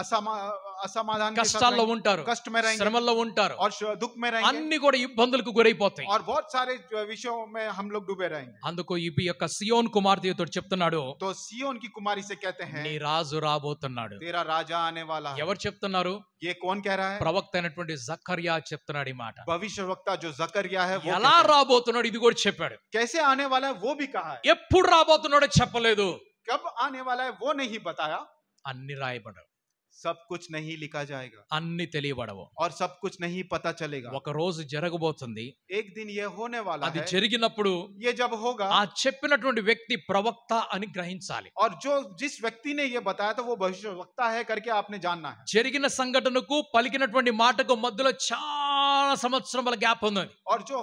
असमाधान के साथ కష్టాల్లో रहेंगे, ఉంటారు, कष्ट में रहेंगे శ్రమల్లో ఉంటారు, और दुख में रहेंगे అన్ని కూడా ఇబ్బందులకు గురైపోతాయి. और बहुत सारे विषयों में हम लोग डूबे रहेंगे। అందుకు ఈ యొక్క సియోన్ కుమార్తెతో చెప్తున్నాడు, तो सियोन की कुमारी से कहते हैं నీ రాజు రాబోతున్నాడు. तेरा राजा आने वाला है। ఎవరు చెప్తున్నారు? ये कौन कह रहा है? ప్రవక్త అయినటువంటి జకర్యా చెప్తున్నాడు ఈ మాట. भविष्यवक्ता जो जकरिया है वो ఎలా कहते हैं। రాబోతున్నాడు ఇది కూడా చెప్పాడు. कैसे आने वाला है वो भी कहा है। ఎప్పుడు రాబోతున్నాడో చెప్పలేదు. कब आने वाला है वो नहीं बताया। అన్ని రాయబడవు, सब कुछ नहीं लिखा जाएगा అన్ని తెలియబడవు. और सब कुछ नहीं पता चलेगा। ఒక రోజు జరగబోతుంది. एक दिन ये होने वाला అది है। జరిగినప్పుడు ये जब होगा ఆ చెప్పినటువంటి వ్యక్తి ప్రవక్త అని గ్రహించాలి. और जो जिस व्यक्ति ने ये बताया था वो भविष्यवक्ता है करके आपने जानना है। జరిగిన సంఘటనకు పలికినటువంటి మాటకు మధ్యలో చాలా సంవత్సరాల గ్యాప్ ఉంది. और जो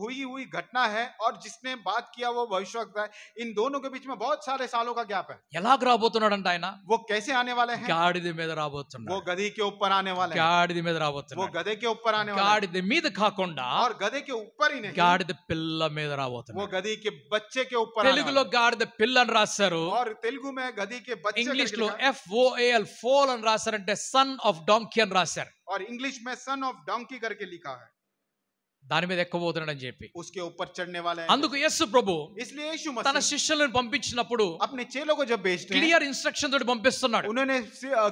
हुई घटना है और जिसने बात किया वो भविष्यवक्ता है, इन दोनों के बीच में बहुत सारे सालों का गैप है। ఎలాగ రాబోతున్నాడంట ఆయన? वो कैसे आने वाले हैं? గాడిద మీద वो రాబోతున్నాడు. गधे के ऊपर आने वाले हैं। గాడిద మీద वो రాబోతున్నాడు. गधे के ऊपर आने वाले हैं। గాడిద మీద కాకుండా और గధे के ऊपर ही नहीं, గాడిద పిల్ల మీద वो రాబోతున్నాడు. गधी के बच्चे के ऊपर आने తెలుగులో वाला గాడిద పిల్ల అని రాశారు. है। और तेलुगु में गधी के बच्चे ఇంగ్లీష్ करके లో लिखा है। FOAL ఫోల్ అని రాశారంటే సన్ ఆఫ్ డాంకీ అని రాశారు. और इंग्लिश में सन ऑफ डोंकी करके लिखा है। దాని మీద ఎక్కబోతున్నాడు అని చెప్పి. उसके ऊपर चढ़ने वाले हैं। అందుకు యేసు ప్రభు इसलिए यीशु తన मसीह శిష్యులను పంపించినప్పుడు अपने चेलों को जब भेजते हैं, క్లియర్ ఇన్స్ట్రక్షన్ తోటి పంపిస్తున్నాడు. उन्होंने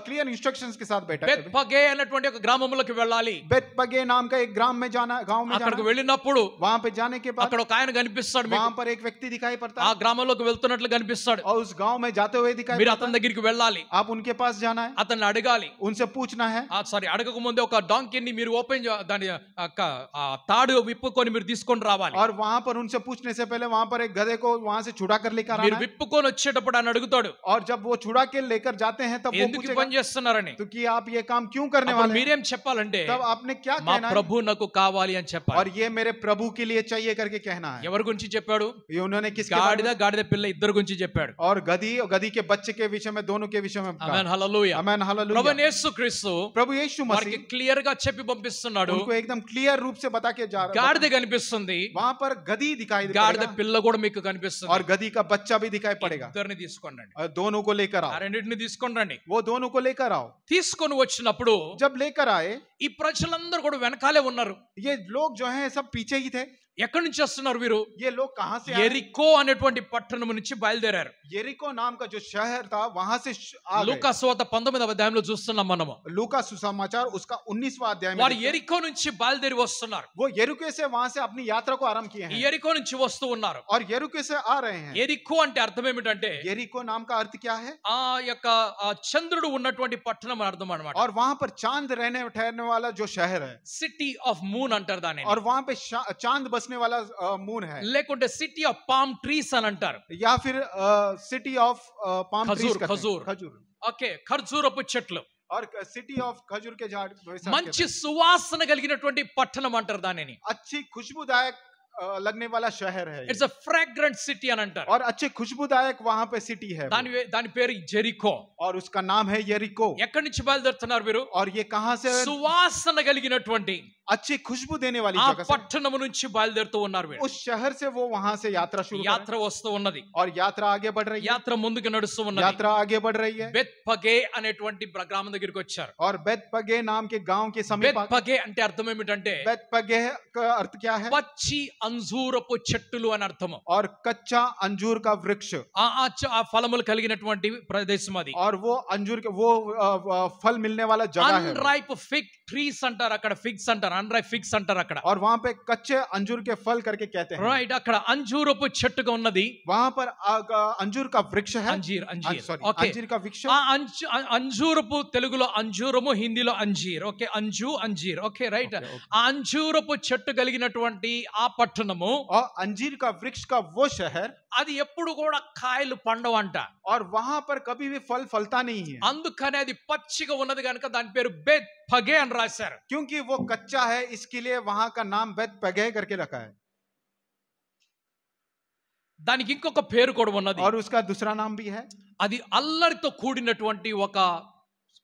क्लियर इंस्ट्रक्शंस के साथ बैठा బెత్పగే అనేటువంటి ఒక గ్రామంలోకి వెళ్ళాలి. बेतपगे नाम का एक ग्राम में जाना, गांव में అక్కడికి जाना। వెళ్ళినప్పుడు वहां पे जाने के बाद అక్కడ ఒక ఆయన కనిపిస్తాడు మీకు. वहां पर एक व्यक्ति दिखाई पड़ता ఆ है గ్రామంలోకి వెళ్తున్నట్లు కనిపిస్తాడు. और उस गांव में जाते हुए दिखाई మీరు पड़ता అతని దగ్గరికి వెళ్ళాలి, है। आप उनके पास जाना है, అతన్ని అడగాలి. उनसे पूछना है। సారీ, అడగక ముందే ఒక డాంకీని మీరు ఓపెన్ దాని తాడు విప్పుకొని మీరు తీసుకొని రావాలి. और वहां पर उनसे पूछने से पहले वहां पर एक गधे को वहां से छुड़ा कर लेकर మీరు आना है। విప్పుకొని వచ్చేటప్పుడు ఆయన అడుగుతాడు, और जब वो छुड़ा के लेकर जाते हैं तब वो ఎందుకు पूछेगा పని చేస్తున్నారని. तो कि आप ये काम क्यों करने అప్పుడు वाले हैं? మీరేం చెప్పాలంటే, तब आपने क्या మా कहना है? ప్రభు నాకు కావాలి అని చెప్పాలి. और ये मेरे प्रभु के लिए चाहिए करके कहना है। ఎవరి గురించి చెప్పాడు? ये उन्होंने किसके बारे గాడిద గాడిద పిల్ల ఇద్దరు గురించి చెప్పాడు. में? और गधी के बच्चे के विषय में, दोनों के विषय में कहा। Amen hallelujah. Amen hallelujah. ప్రభువైన యేసుక్రీస్తు प्रभु यीशु వారికి मसीह క్లియర్ గా చెప్పి పంపిస్తున్నాడు. उनको एकदम क्लियर रूप से बता के जा रहा గాడిద కనిపిస్తుంది, है। वहां पर गधी दिखाई గాడిద पड़ेगा పిల్ల కూడా మీకు కనిపిస్తుంది. और गधी का बच्चा भी दिखाई पड़ेगा। ఇద్దరిని తీసుకోండి, और दोनों को लेकर ఆ आओ। రెండింటిని తీసుకొని రండి. वो दोनों को लेकर आओ। తీసుకొని వచ్చినప్పుడు जब लेकर आए, ఈ ప్రజలందరూ కూడా వెనకాలే ఉన్నారు. ये लोग जो हैं सब पीछे ही थे। ఎక్కడి నుంచి వస్తున్నారు వీరు? ये लोग कहां से आए? ఎరికో అనేటువంటి పట్టణం నుంచి బయలుదేరారు. येरिको नाम का जो शहर था वहां से आ गए। లూకా సువార్త 19వ అధ్యాయంలో చూస్తున్నాం మనము. लूका सुसमाचार उसका 19वां अध्याय में వారు लिखा है। ఎరికో నుంచి బయలుదేరి వస్తున్నారు. वो यरूको से वहां से अपनी यात्रा को आरंभ किए ఈ हैं ఎరికో నుంచి వస్తూ ఉన్నారు. और यरूको से आ रहे हैं। ఎరికో అంటే అర్థం ఏమిటంటే येरिको नाम का अर्थ क्या है? ఆ యొక్క ఆ చంద్రుడు ఉన్నటువంటి పట్టణం అని అర్థం అన్నమాట. और वहां पर चांद ठहरने वाला जो शहर है, సిటీ ఆఫ్ మూన్ అంటారు దాన్ని. और वहां पे चांद बसने वाला मून है, లేకుంటే సిటీ ఆఫ్ పామ్ ట్రీస్ అని అంటారు. या फिर सिटी ऑफ पाम ट्रीज खजूर, खजूर। खजूर ఓకే, ఖర్జూరపు చెట్లు. और सिटी ऑफ खजूर के झाड़ वैसा మంచి कहते సువాసన కలిగినటువంటి పట్టణం అంటారు దానిని. हैं। अच्छी खुशबूदायक लगने वाला शहर है ये। ఇట్స్ అ ఫ్రాగ్రెంట్ సిటీ అని అంటారు. और अच्छे खुशबूदायक वहां पे सिटी है वो। దాని పేరు జెరికో. और उसका नाम है येरिको। ఎక్కడి నుంచి బయలుదేరుతున్నారు వీరు? और ये कहां से? సువాసన కలిగినటువంటి अच्छी खुशबू देने वाली ఆ जगह से, పట్టణము నుంచి బయలుదేరుతూ ఉన్నారు వీరు. उस शहर से वो वहां से यात्रा शुरू कर యాత్ర వస్తూ ఉన్నది. रहे हैं। और यात्रा आगे बढ़ रही है। యాత్ర ముందుకు నడుస్తూ ఉన్నది. यात्रा आगे बढ़ रही है। బెత్పగే అనేటువంటి గ్రామం దగ్గరికి వచ్చారు. और बेतपगे नाम के गांव के समीप బెత్పగే అంటే అర్థం ఏమిటంటే बेतपगे का अर्थ क्या है? పచ్చి అంజూరపు చెట్టులు అని అర్థము. और कच्चा अंजूर का वृक्ष। ఆ ఫలములు కలిగినటువంటి ప్రదేశం అది. और वो अंजूर के वो फल मिलने वाला जगह है। అన్రైప్ ఫిగ్ ట్రీస్ అంటారు, అక్కడ ఫిగ్స్ అంటారు, అన్డ్రై ఫిగ్స్ అంటారు అక్కడ. और वहां पे कच्चे अंजूर के फल करके कहते हैं. రైట్, అక్కడ అంజూరపు చెట్టుగా ఉన్నది. वहां पर अंजूर का वृक्ष है. అంజీర్, అంజీర్. सॉरी, ఓకే, अंजीर का वृक्ष. ఆ అంజూరపు తెలుగులో అంజూరము, హిందీలో అంజీర్. ఓకే, అంజీర్. Okay, right. ఆ అంజూరపు చెట్టు కలిగినటువంటి ఆ పట్టణము, और अंजीर का वृक्ष का वो शहर, అది ఎప్పుడు కూడా కాయలు పండవంట. और वहां पर कभी भी फल फलता नहीं है. అందుకనే అది పచ్చిగా ఉన్నది కనుక దాని పేరు బెత్ పగే అని రాశారు. क्योंकि वो कच्चा है, इसके लिए वहां का नाम बेत पगे करके रखा है. దానికి ఇంకొక పేరు కూడా ఉన్నది, और उसका दूसरा नाम भी है. అది అల్లరితో కూడినటువంటి ఒక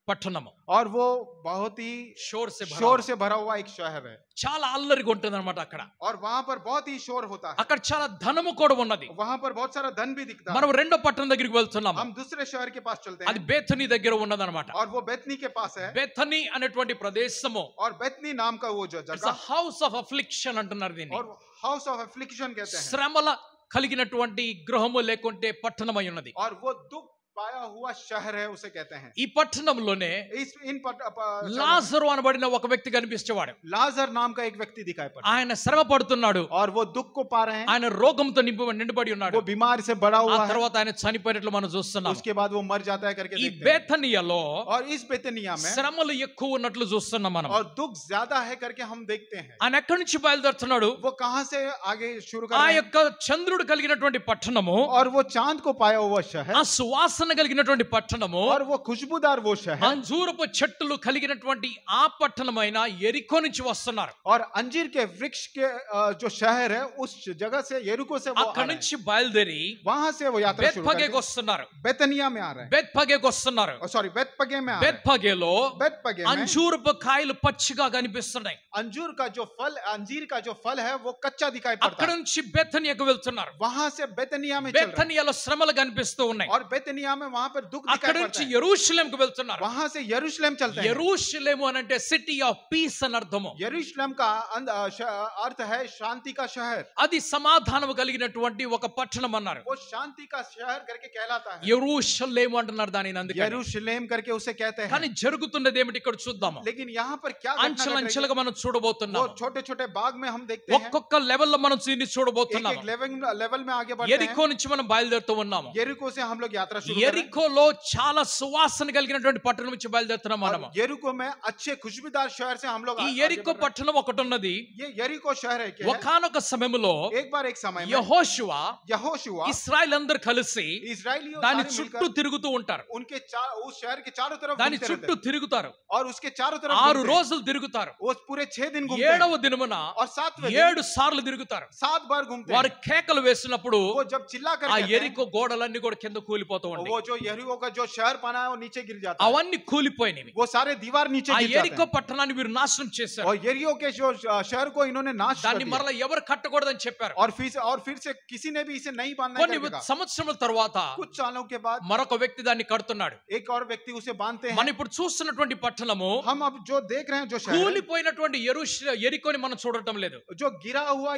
పట్టణము. और वो बहुत ही शोर से भरा हुआ एक शहर है. చాలా అల్లరిగా ఉంటుంది అనమాట అక్కడ. और वहां पर बहुत ही शोर होता है. అక్కడ చాలా ధనము కూడా ఉన్నది. वहां पर बहुत सारा धन भी दिखता है. మనం రెండో పట్టణం దగ్గరికి వెళ్తున్నాము. हम दूसरे शहर के पास चलते అది हैं. బేతనీ దగ్గర ఉన్నదన్నమాట. और वो बेतनी के पास है. బేతనీ అనేటువంటి ప్రదేశము, और बेतनी नाम का वो जो ఇట్స్ जगह, హౌస్ ఆఫ్ అఫ్లిక్షన్ అంటున్నారు దీన్ని. और हाउस ऑफ एफ्लिक्शन कहते हैं. శ్రమల కలిగినటువంటి గృహము లేకుంటే పట్టణమై ఉన్నది. और वो दुख पाया हुआ शहर है उसे कहते हैं. ఈ పట్టణంలోనే లాజరు అనబడిన ఒక వ్యక్తి కనిపించేవాడు. लाजर नाम का एक व्यक्ति दिखाई पड़ा. ఆయన శ్రమ పడుతున్నాడు, और वो दुख को पा रहे हैं. ఆయన రోగంతో నిండిపడి ఉన్నాడు. वो बीमार से बड़ा ఆ हुआ है. తర్వాత ఆయన చనిపోయినట్లు మనం చూస్తున్నాం. उसके बाद वो मर जाता है करके ఈ देखते हैं. బేతనియలో और इस बेतनिया में శ్రమలు ఎక్కువ ఉన్నట్లు చూస్తున్నాం మనం. और दुख ज्यादा है करके हम देखते हैं. ఆయన ఎక్కడి నుంచి బయలుదేరుతున్నాడు? वो कहां से आगे शुरू कर ఆ रहे हैं? యొక్క చంద్రుడు కలిగినటువంటి పట్టణము, और वो चांद को पाया हुआ शहर, ఆ సువాసన కలిగినటువంటి పట్టణము, और वो खुशबूदार वो शहर, అంజూరపు చెట్టులు కలిగినటువంటి ఆ పట్టణమైన ఎరికో నుంచి వస్తున్నారు. और अंजीर के वृक्ष के जो शहर है उस जगह से यरीको से वो आ అక్కడి रहे हैं. నుంచి బయలుదేరి वहां से वो यात्रा शुरू బెత్పగేకి करके వస్తున్నారు. बेतनिया में आ रहे हैं. బెత్పగేకి వస్తున్నారు. सॉरी, बेतपगे में आ रहे हैं. బెత్పగేలో बेतपगे में అంజూరపు కాయలు పచ్చిగా కనిపిస్తున్నాయి. अंजीर का जो फल है वो कच्चा दिखाई पड़ता అక్కడి है. నుంచి బెతనియాకు వెళ్తున్నారు. वहां से बेतनिया में चल रहे हैं. బెతనియాలో శ్రమలు కనిపిస్తూ ఉన్నాయి. और बेतनिया में वहां पर दुख दिखाई అక్కడి पड़ता నుంచి है. యెరూషలేముకు వెళ్తున్నారు. वहां से यरूशलेम चलते हैं. యెరూషలేము అనంటే సిటీ ఆఫ్ పీస్ అని అర్థము. यरूशलेम का अर्थ है शांति का शहर. అది సమాధానము కలిగినటువంటి ఒక పట్టణం అన్నారు. वो शांति का शहर करके कहलाता है. యెరూషలేము అంటున్నారు దానిని. అందుకే यरूशलेम करके उसे कहते हैं. కానీ జరుగుతున్నది ఏమిటి ఇక్కడ చూద్దాము. लेकिन यहाँ पर क्या घटना घट रही है? అంచెలంచెలుగా మనం वो చూడబోతున్నాం. छोटे छोटे बाग में हम देखते हैं. ఒక్కొక్క లెవెల్లో మనం దీన్ని एक చూడబోతున్నాం. एक लेवल में आगे बढ़ते हैं. ఎరికో నుంచి మనం బయలుదేరుతూ ఉన్నాము. यरीको से हम लोग यात्रा शुरू कर रहे हैं. ఎరికోలో చాలా సువాసన కలిగినటువంటి పట్టణం నుంచి బయలుదేరుతున్నాం మనము. और यरीको में अच्छे खुशबूदार शहर से हम लोग ఈ आगे ఎరికో बढ़ रहे हैं. పట్టణం ఒకటి ఉన్నది. ये यरीको शहर है क्या है? ఒకానొక సమయంలో एक बार एक समय में యెహోషువ यहोशुआ ఇశ్రాయేల్ అందరూ కలిసి इस्राएलियों దాని सारे చుట్టూ मिलकर తిరుగుతూ ఉంటారు. उनके उस शहर के चारों तरफ దాని घूमते చుట్టూ रहते हैं. తిరుగుతారు. और उसके चारों तरफ 6 घूमते हैं. రోజులు తిరుగుతారు. वो पूरे 6 दिन घूमते हैं. 7వ దినమున और 7वें दिन 7 సార్లు తిరుగుతారు. 7 बार घूमते వారు हैं. కేకలు వేసినప్పుడు वो जब चिल्ला कर ఆ कहते हैं, ఎరికో గోడలన్నీ కూడా కింద కూలిపోతూ ఉంటాయి. वो जो यरीको का जो शहर बना है वो नीचे गिर जाता है. అవన్నీ కూలిపోయినవి. वो सारे दीवार नीचे ఆ गिर जाते ఎరికో हैं. పట్టణాన్ని వీరు నాశనం చేశారు. और यरीको के जो शहर को इन्होंने नाश कर దాన్ని दिया. మరలా ఎవరు కట్టకూడదని చెప్పారు. और फिर से किसी ने भी इसे नहीं बांधना కొన్ని करके कहा. సంవత్సరముల తర్వాత कुछ सालों के बाद మరొక వ్యక్తి దాన్ని కడుతున్నాడు. एक और व्यक्ति उसे बांधते हैं. మనం ఇప్పుడు చూస్తున్నటువంటి పట్టణము हम अब जो देख रहे हैं जो शहर है, కూలిపోయినటువంటి ఎరికోని మనం చూడటం లేదు. जो गिरा हुआ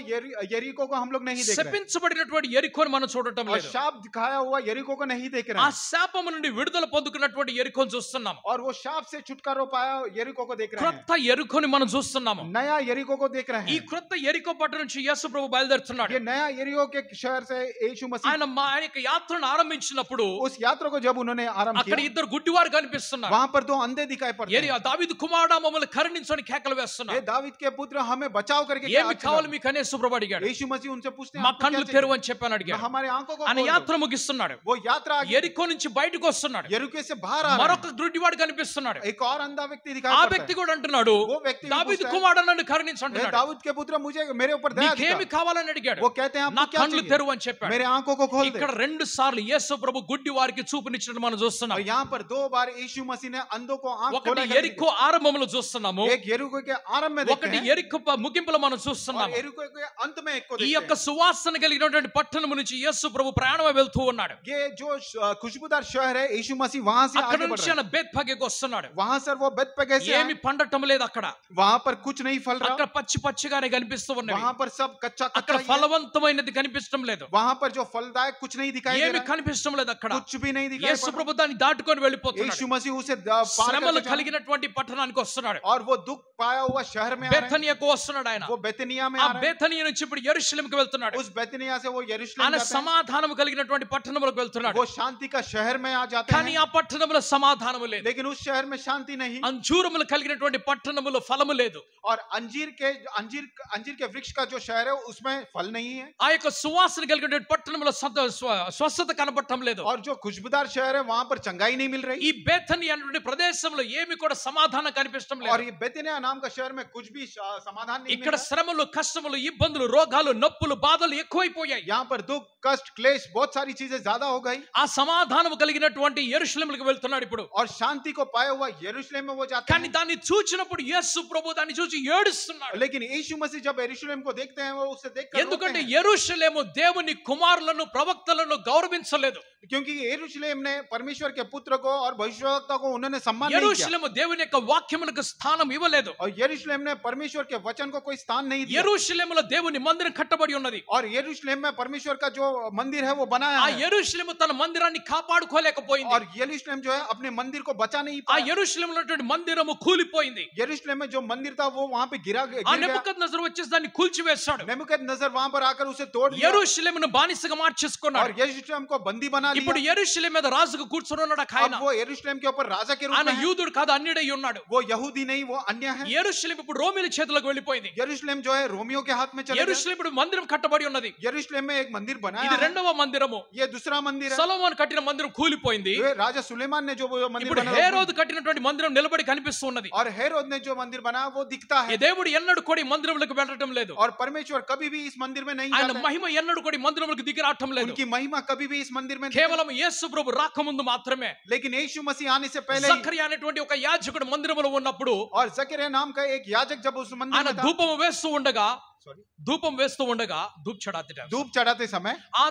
यरीको को हम लोग नहीं देख रहे हैं. శపించబడినటువంటి ఎరికోని మనం చూడటం और లేదు. शाप दिखाया हुआ यरीको को नहीं देख रहे ఆ हैं. శాపము నుండి విడుదల పొందుకున్నటువంటి ఎరికోని చూస్తున్నాం. और वो शाप से छुटकारा पाया यरीको को देख रहे हैं. క్రొత్త ఎరికోని మనం చూస్తున్నాము. नया यरीको को देख रहे ఈ हैं. క్రొత్త ఎరికో పట్టణం నుంచి యేసు ప్రభు బయలుదేరుతున్నాడు. ये नया यरीको के शहर से यीशु मसीह ఆయన యొక్క యాత్రను ఆరంభించినప్పుడు उस यात्रा को जब उन्होंने आरंभ అక్కడ किया, ఇద్దరు గుడ్డివారు కనిపిస్తున్నారు. वहां पर 2 अंधे दिखाई पड़ते हैं. దావీదు కుమారుడా మమ్మల్ని కరుణించని కేకలు ये వేస్తున్నారు. दावीद के पुत्र हमें बचाव करके ఏమి కావాలి మీకు అని యేసు ప్రభు అడిగాడు. यीशु मसीह उनसे पूछते हैं మా आपको కళ్ళు क्या తెరువు चाहिए? అని చెప్పాను అడిగాడు. हमारे आंखों को ఆయన खोल दो. యాత్ర ముగిస్తున్నాడు. वो यात्रा आगे ఎరికో నుంచి బయటకు వస్తున్నాడు. यरीको से बाहर आ रहा మరొక గుడ్డివాడు కనిపిస్తున్నాడు. है. एक और अंधा व्यक्ति दिखाई ఆ पड़ता వ్యక్తి है. కూడా అంటున్నాడు, वो व्यक्ति भी దావీదు पूछता है, కుమారుడా నన్ను "हे కరుణించంటున్నాడు. दाऊद के पुत्र मुझे मेरे ऊपर दया నీకేమి दिखा." కావాలని అడిగాడు. वो कहते हैं నా आपको क्या కళ్ళు चाहिए? తెరువు అని చెప్పాడు. मेरे आंखों को खोल दे. ఇక్కడ 2 సార్లు యేసు ప్రభు గుడ్డి వారికి చూపునిచ్చినట్టు మనం చూస్తున్నాం. और यहाँ पर 2 बार यीशु मसीह ने अंधों को आंख ఒకటి खोला करके ఎరికో ఆరంభంలో చూస్తున్నాము, एक यरीको के आरंभ में देखते ఒకటి हैं ఎరికో ముగింపులో మనం और చూస్తున్నాము. यरीको के अंत में एक को ఈ देखते యొక్క हैं. సువాసన కలిగినటువంటి పట్టణం నుంచి యేసు ప్రభు ప్రయాణమై వెళ్తూ ఉన్నాడు. ये जो खुशबूदार शहर है, यीशु मसीह वहां से అక్కడ आगे बढ़ నుంచి रहा है। ఆయన బేత్ఫగేకి వస్తున్నాడు. वहां सर वो बेतपगे से ఏమి పండటం లేదు అక్కడ. वहां पर कुछ नहीं फल रहा, అక్కడ పచ్చి పచ్చిగానే కనిపిస్తూ ఉన్నవి. वहां पर सब कच्चा అక్కడ कच्चा ही है। ఫలవంతమైనది కనిపించడం లేదు. वहां पर जो फलदायक कुछ नहीं दिखाई दे ఏమి रहा, కనిపించడం లేదు అక్కడ. कुछ भी नहीं दिखाई యేసు पड़ रहा। ప్రభు దాన్ని దాటుకొని వెళ్ళిపోతున్నాడు. यीशु मसीह उसे पार శ్రమలు करके जा- కలిగినటువంటి పట్టణానికి వస్తున్నాడు. और वो दुख पाया हुआ शहर में आ रहा బేతనియాకు వస్తున్నాడు ఆయన. है, वो बेतनिया में ఆ आ रहा है। బేతనియా నుంచి ఇప్పుడు యెరూషలేముకి వెళ్తున్నాడు. उस बेतनिया से वो यरूशलेम ఆయన जाते हैं, సమాధానం కలిగినటువంటి పట్టణంలోకి వెళ్తున్నాడు. वो शांति का शहर में आ जाते కానీ हैं, ఆ పట్టణంలో సమాధానం లేదు. लेकिन उस शहर में शांति नहीं। అంజూరములు కలిగినటువంటి పట్టణంలో ఫలము లేదు. और अंजीर के वृक्ष का जो शहर है उसमें फल नहीं है। ఆ యొక్క సువాసన కలిగినటువంటి పట్టణంలో స్వస్థత కనబడటం లేదు. और जो खुशबूदार शहर है वहां पर चंगाई नहीं मिल रही। ఈ బేతనియా అనేటువంటి ప్రదేశంలో ఏమి కూడా సమాధానం కనిపించడం और లేదు. ये बेतनिया नाम का शहर में कुछ भी समाधान नहीं मिल ఇక్కడ रहा। శ్రమలు, కష్టములు, ఇబ్బందులు, రోగాలు, నొప్పులు, బాధలు ఎక్కువైపోయాయి. यहाँ पर दुख, कष्ट, क्लेश, बहुत सारी चीजें ज्यादा हो गई। ఆ సమాధానం కలిగినటువంటి యెరూషలేముకి వెళ్తున్నాడు ఇప్పుడు. और शांति को पाया हुआ यरूशलेम में वो जाते కానీ हैं। దాన్ని చూచినప్పుడు యేసు ప్రభు దాన్ని చూసి ఏడుస్తున్నాడు. लेकिन यीशु मसीह जब यरूशलेम को देखते हैं, वो उसे देखकर रोते ఎందుకంటే हैं। యెరూషలేము దేవుని కుమారులను, ప్రవక్తలను గౌరవించలేదు. क्योंकि यरूशलेम ने परमेश्वर के पुत्र को और भविष्यवक्ता को उन्होंने सम्मान नहीं किया। యెరూషలేము దేవుని యొక్క వాక్యమునకు స్థానం ఇవ్వలేదు. और यरूशलेम ने परमेश्वर के वचन को कोई स्थान नहीं दिया। యెరూషలేములో దేవుని మందిరం కట్టబడి ఉన్నది. और यरूशलेम में परमेश्वर का जो मंदिर है वो बनाया ఆ है। యెరూషలేము తన మందిరాన్ని కాపాడుకోలేకపోయింది. और यरूशलेम जो है अपने मंदिर को बचा नहीं ఆ पाया। యెరూషలేములో ఉన్నటువంటి మందిరము కూలిపోయింది. यरूशलेम में जो मंदिर था वो वहां पे गिर ఆ गया। నెబుకద్నెజరు వచ్చేసి దాన్ని కూల్చివేశాడు. नेबुकदनेस्सर वहां पर आकर उसे तोड़ दिया యెరూషలేమును బానిసగా और మార్చేసుకున్నాడు. यरूशलेम को बंदी बना ఇప్పుడు लिया। యెరూషలేము మీద రాజుగా కూర్చొని ఉన్నాడు ఒక ఆయన. अब वो यरूशलेम के ऊपर राजा के रूप ఆయన में है। యూదుడు కాదు, అన్యుడై ఉన్నాడు. वो यहूदी नहीं, वो अन्य है। యెరూషలేము ఇప్పుడు రోమీల చేతులకు వెళ్ళిపోయింది. यरूशलेम जो है रोमियो के हाथ में चला गया। యెరూషలేము ఇప్పుడు మందిరం కట్టబడి ఉన్నది. यरूशलेम में एक मंदिर बनाया ఇది है। రెండవ మందిరము. ये दूसरा मंदिर है। సొలొమోను కట్టిన మందిరం కూలిపోయింది. वे రాజా सुलेमान ने जो वो मंदिर ఇప్పుడు बनाया, హేరోదు కట్టినటువంటి మందిరం నిలబడి కనిపిస్తూ ఉన్నది. और हेरोद ने जो मंदिर बनाया वो दिखता ఈ है। దేవుడు ఎన్నడూ కూడా ఈ మందిరంలోకి వెళ్ళటం లేదు. और परमेश्वर कभी भी इस मंदिर में नहीं ఆయన जाते। మహిమ ఎన్నడూ కూడా ఈ మందిరంలోకి దిగి రావటం లేదు. उनकी महिमा कभी भी इस मंदिर में नहीं। కేవలం యేసు ప్రభు రాకముందు మాత్రమే. लेकिन यीशु मसीह आने से पहले ही, జకర్యా అనేటువంటి ఒక యాజకుడు మందిరంలో ఉన్నప్పుడు और जकरिया नाम का एक याजक जब उस मंदिर ఆయన में था, ధూపం వేస్తూ ఉండగా Sorry. ధూపం వేస్తూ ఉండగా ధూప్ చడాతిట धूप चढ़ाते समय ఆ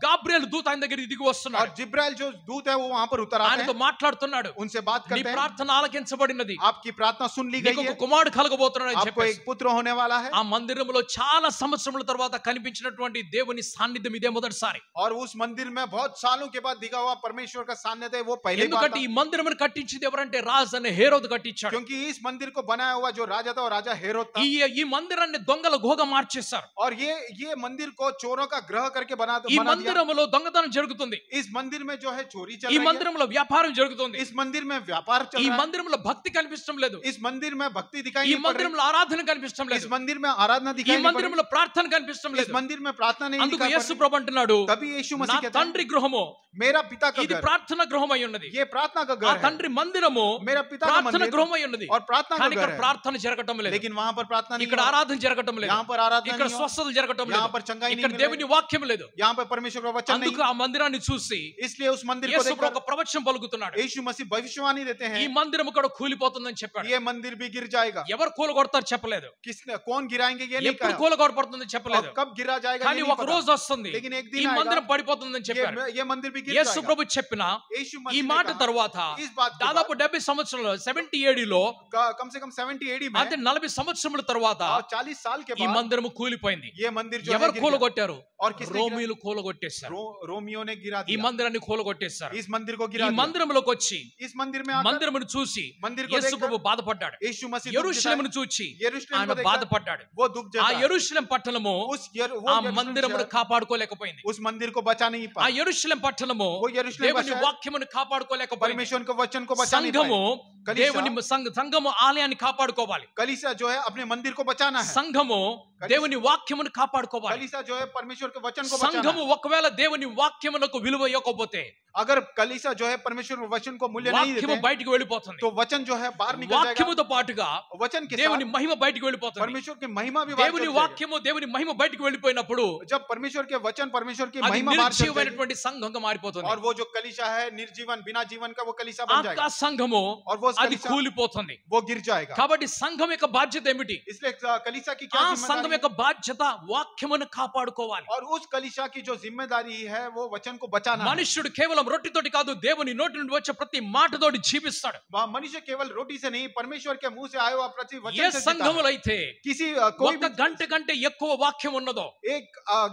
గాబ్రియల్ దూత ఆయన దగ్గరికి దిగి और వస్తున్నాడు. जिब्राइल जो दूत है वो वहां पर उतर आते ఆయనతో हैं, మాట్లాడుతున్నాడు. उनसे बात నీ करते हैं। ప్రార్థన ఆలకించబడినది. आपकी प्रार्थना सुन ली నీకు गई ఒక है, కుమారుడు కలగబోతున్నాడు అని आपको చెప్పేసి एक पुत्र होने वाला है। ఆ మందిరంలో చాలా సంవత్సరముల తర్వాత కనిపించినటువంటి దేవుని సాన్నిధ్యం ఇదే మొదటిసారి. और उस मंदिर में बहुत सालों के बाद दिखा हुआ परमेश्वर का सान्निध्य वो पहले बार ఎందుకంటే था। ఈ మందిరమును కట్టించింది ఎవరంటే రాజు అనే హేరోదు కట్టించాడు. क्योंकि इस मंदिर को बनाया हुआ जो राजा था वो राजा हेरोद था। ఈ మందిరాన్ని దొంగల గుహగా మార్చేశారు. और ये मंदिर को चोरों का ग्रह करके ఈ बना दिया। మందిరములో దొంగతనం జరుగుతుంది. इस मंदिर में जो है चोरी चल ఈ रही है, మందిరంలో వ్యాపారం జరుగుతుంది. इस मंदिर में व्यापार चल ఈ रहा है, మందిరంలో భక్తి కనిపించడం లేదు. इस मंदिर में भक्ति दिखाई ఈ नहीं पड़ रही, మందిరంలో ఆరాధన కనిపించడం इस లేదు. मंदिर में आराधना ఈ दिखाई नहीं पड़ మందిరంలో ప్రార్థన కనిపించడం रही, इस లేదు. मंदिर में प्रार्थना नहीं అందుకు दिखाई యేసు पड़ ప్రభు అంటున్నాడు, रही। तभी यीशु నా मसीह कहता है, తండ్రి గృహము मेरा पिता का ఇది घर, ప్రార్థన గృహం అయి ఉన్నది. ये प्रार्थना का ఆ घर है, తండ్రి మందిరము मेरा पिता का ప్రార్థన मंदिर గృహం అయి ఉన్నది. और प्रार्थना का కానీ ఇక్కడ घर है, ప్రార్థన జరగటం లేదు. लेकिन वहां पर प्रार्थना नहीं ఇక్కడ हो रहा, ఆరాధన జరగటం లేదు. यहाँ पर आराधना ఇక్కడ नहीं हो, స్వస్థతలు జరగటం यहाँ లేదు. पर चंगाई नहीं ఇక్కడ मिल దేవుని रही, వాక్యం లేదు. यहाँ पर परमेश्वर का वचन नहीं। అందుకు ఆ మందిరాన్ని చూసి इसलिए उस मंदिर को యేసు ప్రభు देखकर ఒక ప్రవచనం పలుకుతున్నాడు. यीशु मसीह भविष्यवाणी देते ఈ हैं, మందిరం కూడా కూలిపోతుందని చెప్పాడు. ये मंदिर भी गिर जाएगा। ఎవరు కూలగొడతారు చెప్పలేదు. किसने कौन गिराएंगे ये नहीं ఎప్పుడు कहा, కూలగొడబడుతుందని చెప్పలేదు. और कब गिरा जाएगा కానీ ये नहीं ఒక पता। రోజు వస్తుంది लेकिन एक ఈ दिन మందిరం आएगा, పడిపోతుందని చెప్పారు. ये मंदिर भी गिर యేసు जाएगा। ప్రభు చెప్పిన यीशु ఈ मसीह ने మాట कहा, తర్వాత इस बात के దాదాపు बाद 70 సంవత్సరాలు 70 AD లో कम से कम 70 AD में, అంటే 40 సంవత్సరముల తర్వాత और 40 साल के ఈ बाद మందిరము కూలిపోయింది. ये मंदिर जो है ఎవరు गिर गया। కూలగొట్టారు? और किसने गिरा? రోమీయులు కూలగొట్టేశారు. रोमियो ने गिरा ఈ दिया, మందిరాన్ని కూలగొట్టేశారు. इस मंदिर को ఈ गिरा दिया। మందిరంలోకి వచ్చి इस मंदिर में आकर మందిరమును చూసి मंदिर को యేసు देखकर ప్రభు బాధపడ్డాడు. यीशु मसीह दुख दिखाया। యెరూషలేమును చూచి यरूशलेम ఆయన को देखकर బాధపడ్డాడు. वो दुख ఆ जता, యెరూషలేం పట్టణము वो ఆ यरूशलेम మందిరమును शहर కాపాడుకోలేకపోయింది. उस मंदिर को बचा नहीं ఆ पाया, యెరూషలేం పట్టణము वो यरूशलेम దేవుని शहर వాక్యమును కాపాడుకోలేకపోయింది. परमेश्वर के वचन को बचा नहीं సంఘము पाया। कलीसिया- దేవుని సంఘము ఆలయాన్ని కాపాడుకోవాలి. कलीसिया जो है अपने मंदिर को बचाना है, సంఘము దేవుని వాక్యమును కాపాడుకోవాలి. कलीसिया जो है परमेश्वर के वचन को बचाना సంఘము है। ఒకవేళ దేవుని వాక్యమునకు విలువ ఇవ్వకపోతే अगर कलीसिया जो है परमेश्वर के वचन को मूल्य नहीं వాక్యము देते, బయటికి వెళ్ళిపోతుంది. तो वचन जो है बाहर निकल जाएगा, వాక్యముతో పాటుగా वचन के దేవుని साथ మహిమ బయటికి వెళ్ళిపోతుంది. परमेश्वर की महिमा भी बाहर దేవుని चली जाएगी। వాక్యము దేవుని మహిమ బయటికి వెళ్ళిపోయినప్పుడు जब परमेश्वर के वचन परमेश्वर की అది महिमा बाहर चली जाएगी, నిర్జీవమైనటువంటి సంఘంగా మారిపోతుంది. और वो जो कलीसिया है निर्जीवन बिना जीवन का वो कलीसिया ఆ बन जाएगा, సంఘము और वो అది कलीसिया కూలిపోతుంది. वो गिर जाएगा। కాబట్టి సంఘం యొక్క బాధ్యత ఏమిటి? इसलिए कलीसिया की क्या ఆ जिम्मेदारी సంఘ సంఘం యొక్క బాధ్యత వాక్యమును కాపాడుకోవాలి. और उस कलीसिया की जो जिम्मेदारी है वो वचन को बचाना है. మనుష్యుడు కేవలం రొట్టెతోటి కాదు, దేవుని నోటి నుండి వచ్చే ప్రతి మాటతోటి జీవిస్తాడు. मनुष्य केवल रोटी से नहीं, परमेश्वर के मुंह से आया हुआ प्रति ఏ वचन से जीता है. సంఘములో అయితే किसी कोई ఒక గంట కంటే ఎక్కువ వాక్యం ఉన్నదో, एक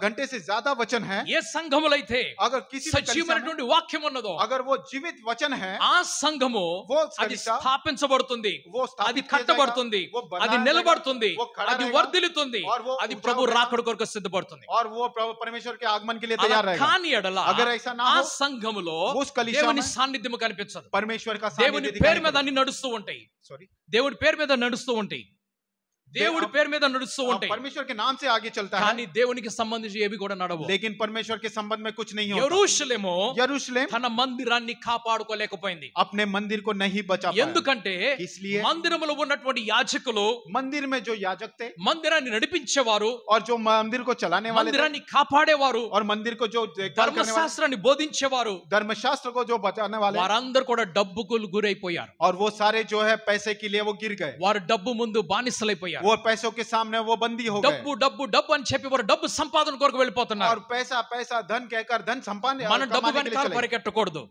घंटे से ज्यादा वचन है, ఏ సంఘములో అయితే अगर किसी भी कलीसिया में సజీవమైనటువంటి వాక్యం ఉన్నదో, अगर वो जीवित वचन है, ఆ సంఘము वो అది कलीसिया స్థాపించబడుతుంది, वो అది स्थापित किया కట్టబడుతుంది, जाएगा, वो बना అది रहेगा, నిలబడుతుంది, वो खड़ा అది रहेगा, వర్ధిల్లుతుంది, और वो అది ऊंचा ప్రభు होगा, రాకడ కొరకు సిద్ధపడుతుంది. और वो परमेश्वर के आगमन के लिए అలా तैयार रहेगा. కాని ఎడల अगर ऐसा ना ఆ हो, సంఘములో उस कलीसिया దేవుని में సాన్నిధ్యం కనిపించదు. परमेश्वर का దేవుని सानिध्य పేరు दिखाई మీద पड़ेगा. అన్ని నడుస్తూ ఉంటాయి, सॉरी, దేవుడి పేరు మీద నడుస్తూ ఉంటాయి, దేవుడి పేరు మీద నడుస్తూ ఉంటాయి, परमेश्वर के नाम से आगे चलता है, కానీ దేవునికి సంబంధించి ఏవి కూడా నడవు. लेकिन परमेश्वर के संबंध में कुछ नहीं होता. యెరూషలేము यरूशलेम తన మందిరాన్ని కాపాడుకోలేకపోయింది. अपने मंदिर को नहीं बचा पाया. ఎందుకంటే इसलिए మందిరములో ఉన్నటువంటి యాజకులు, मंदिर में जो याजक थे మందిరాన్ని నడిపించేవారు, और जो मंदिर को चलाने वाले थे మందిరాన్ని కాపాడేవారు, और मंदिर को जो देखभाल करने वाले, ధర్మశాస్త్రాన్ని బోధించేవారు, धर्मशास्त्र को जो बचाने वाले, వారందరూ కూడా డబ్బుకు గురైపోయారు. और वो सारे जो है पैसे के लिए वो गिर गए. వారు డబ్బు ముందు బానిసలైపోయారు. वो पैसों के सामने वो बंदी हो गए. డబ్బు డబ్బు డబ్బు అని చెప్పి వారు డబ్బు సంపాదన కొరకు వెళ్ళిపోతున్నారు. और पैसा पैसा धन कहकर धन संपादन మన డబ్బు कमाने के लिए వెనకాల चले. పరిగెట్టకూడదు,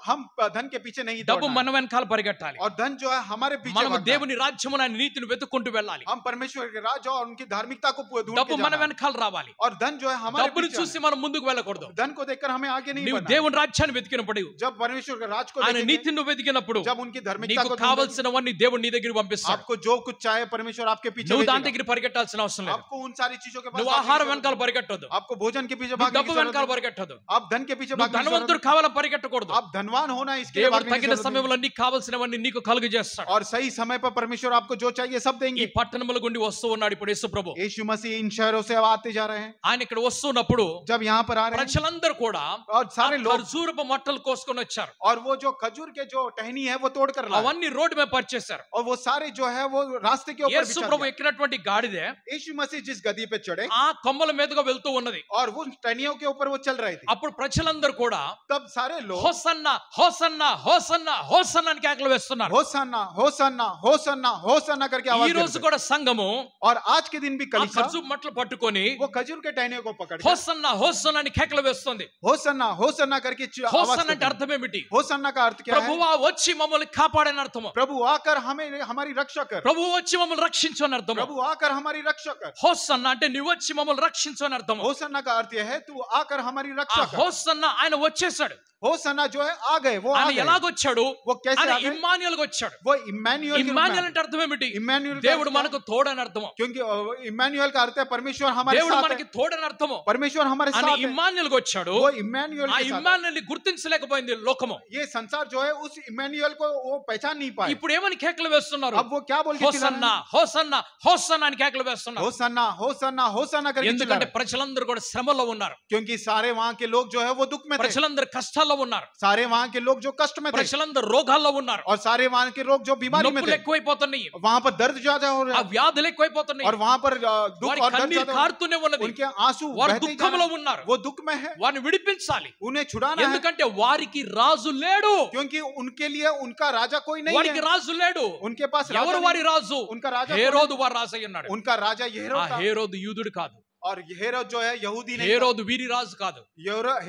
हम धन के पीछे नहीं డబ్బు दौड़ना మన వెనకాల పరిగెట్టాలి. है. और धन जो है हमारे पीछे మనము भागना है. దేవుని రాజ్యమును ఆయన నీతిని వెతుక్కుంటూ వెళ్ళాలి. हम परमेश्वर के राज और उनकी धार्मिकता को ढूंढ డబ్బు के మన जाना है. వెనకాల రావాలి. और धन जो है हमारे డబ్బుని पीछे చూసి आना మనం ముందుకు వెళ్ళకూడదు. है. धन को देखकर हमें आगे नहीं నీవు बढ़ना है. దేవుని రాజ్యాన్ని వెతికినప్పుడు, जब परमेश्वर के राज को ఆయన देखेंगे, నీతిని నువ్వు వెతికినప్పుడు, जब उनकी धार्मिकता నీకు को ढूंढेंगे, కావలసినవన్నీ దేవుడు నీ దగ్గరికి పంపిస్తాడు. आपको जो कुछ चाहे परमेश्वर आपके पीछे నువ్వు దాని भेजेगा. దగ్గర పరిగెట్టాల్సిన అవసరం లేదు. आपको उन सारी चीजों के पास నువ్వు भागने की ఆహారం जरूरत వెనకాల नहीं. పరిగెట్టదు, आपको भोजन के पीछे నువ్వు भागने డబ్బు की जरूरत వెనకాల नहीं. పరిగెట్టదు, आप धन के पीछे నువ్వు भागने की जरूरत ధనవంతుడు नहीं. కావాలని పరిగెట్టకూడదు. आप धनवान होना इसके लिए దేవుడు भागने की తగిన जरूरत नहीं. సమయంలో నీకు కావలసినవన్నీ నీకు కలుగజేస్తాడు. और सही समय पर परमेश्वर आपको जो चाहिए सब ఈ देंगे. పట్టణముల గుండి వస్తూ ఉన్నాడు ఇప్పుడు యేసు ప్రభు. यीशु मसीह इन शहरों से आते जा रहे हैं. ఆయన ఇక్కడ వస్తున్నప్పుడు जब यहाँ पर आ रहे हैं ప్రజలందరూ కూడా और सारे लोग, ఖర్జూరపు మొట్టలు కోసుకొని వచ్చారు. और वो जो खजूर के जो टहनी है वो तोड़ कर लाए, అవన్నీ రోడ్డు మీద పరిచేశారు. और वो सारे जो है वो रास्ते के ऊपर యేసు बिछा ప్రభు दिया. ఎక్కినటువంటి గాడిదే यीशु मसीह जिस गदी पे चढ़े ఆ కొమ్మల మీదుగా వెళ్తూ ఉన్నది. और वो टहनियों के ऊपर वो चल रहे थे. అప్పుడు ప్రజలందరూ కూడా तब सारे लोग హోసన్నా హోసన్నా హోసన్నా హోసన్నా అని కేకలు వేస్తున్నారు. होसन्ना होसन्ना होसन्ना होसन्ना करके ఈ आवाज రోజు देते. కూడా సంఘము और आज के दिन भी ఆ कलीसिया ఖర్జూర మొట్టలు పట్టుకొని वो खजूर के टहनियों को पकड़ के హోసన్నా హోసన్నా అని కేకలు వేస్తుంది. होसन्ना होसन्ना करके आवाज హోసన్నా అంటే करते हैं. అర్థం ఏమిటి? होसन्ना का अर्थ क्या है? ప్రభువా వచ్చి మమ్మల్ని కాపాడని అర్థము. प्रभु आकर हमें हमारी रक्षा कर. ప్రభువు వచ్చి మమ్మల్ని రక్షించు అని అర్థము. प्रभु आकर हमारी रक्षा कर. హోసన్నా అంటే నువ్వు వచ్చి మమ్మల్ని రక్షించు అని అర్థము. होसन्ना का अर्थ यह है तू आकर हमारी ఆ रक्षा कर. హోసన్నా ఆయన వచ్చేసాడు. होसन्ना जो है आ गए, वो आ ఆయన गए. ఎలాగొచ్చాడు? वो कैसे ఆయన आ गए? ఇమ్మానుయేలుగా వచ్చాడు. वो इम्मानुएल के रूप में ఇమ్మానుయేల్ आ అంటే అర్థం ఏమిటి? गए. इम्मानुएल का దేవుడు अर्थ क्या మనకు తోడని అర్థము. है? क्योंकि इम्मानुएल का अर्थ है परमेश्वर हमारे దేవుడు साथ మనకి है. తోడని అర్థము. परमेश्वर हमारे ఆయన साथ है. ఇమ్మానుయేలుగా వచ్చాడు. वो इम्मानुएल ఆ के साथ है. ఇమ్మానుయేల్ని గుర్తించలేకపోయింది లోకము. ये संसार जो है उस इम्मानुएल को वो पहचान नहीं पाए. ఇప్పుడు ఏమని కేకలు వేస్తున్నారు? अब वो क्या बोल के चिल्ला रहे హోసన్నా हैं? హోసన్నా హోసన్నా అని కేకలు వేస్తున్నారు. होसन्ना होसन्ना होसन्ना करके चिल्ला ఎందుకంటే रहे हैं. ప్రజలందరూ కూడా శ్రమలో ఉన్నారు. क्योंकि सारे वहाँ के लोग जो है वो दुख में थे. ప్రజలందరూ కష్టాల్లో ఉన్నారు. सारे वहाँ के लोग जो कष्ट में थे ప్రజలందరూ రోగాల్లో ఉన్నారు. और सारे वहाँ के लोग जो बीमारी में నొప్పులు थे. ఎక్కువైపోతున్నాయి. वहाँ पर दर्द ज्यादा हो रहा ఆ है వ్యాధులు ఎక్కువైపోతున్నాయి. और वहाँ पर दुख వారి और दर्द కన్నీరు ज्यादा हो रहा కారుతూనే है. ఉన్నది. उनके आंसू వారు बहते ही जा దుఃఖంలో रहे हैं. ఉన్నారు. वो दुख में है. వారిని విడిపించాలి. उन्हें छुड़ाना है ఎందుకంటే వారికి రాజు లేడు. क्योंकि उनके लिए उनका राजा कोई नहीं వారికి है. రాజు లేడు. उनके पास राजा ఎవరు नहीं వారి है. రాజు? उनका राजा कौन है? హేరోదు వారి రాజు అయి ఉన్నాడు. उनका राजा ఆ हेरोद था. హేరోదు యూదుడు కాదు. और हेरोद जो है यहूदी नहीं था. హేరోదు వీరి రాజు కాదు.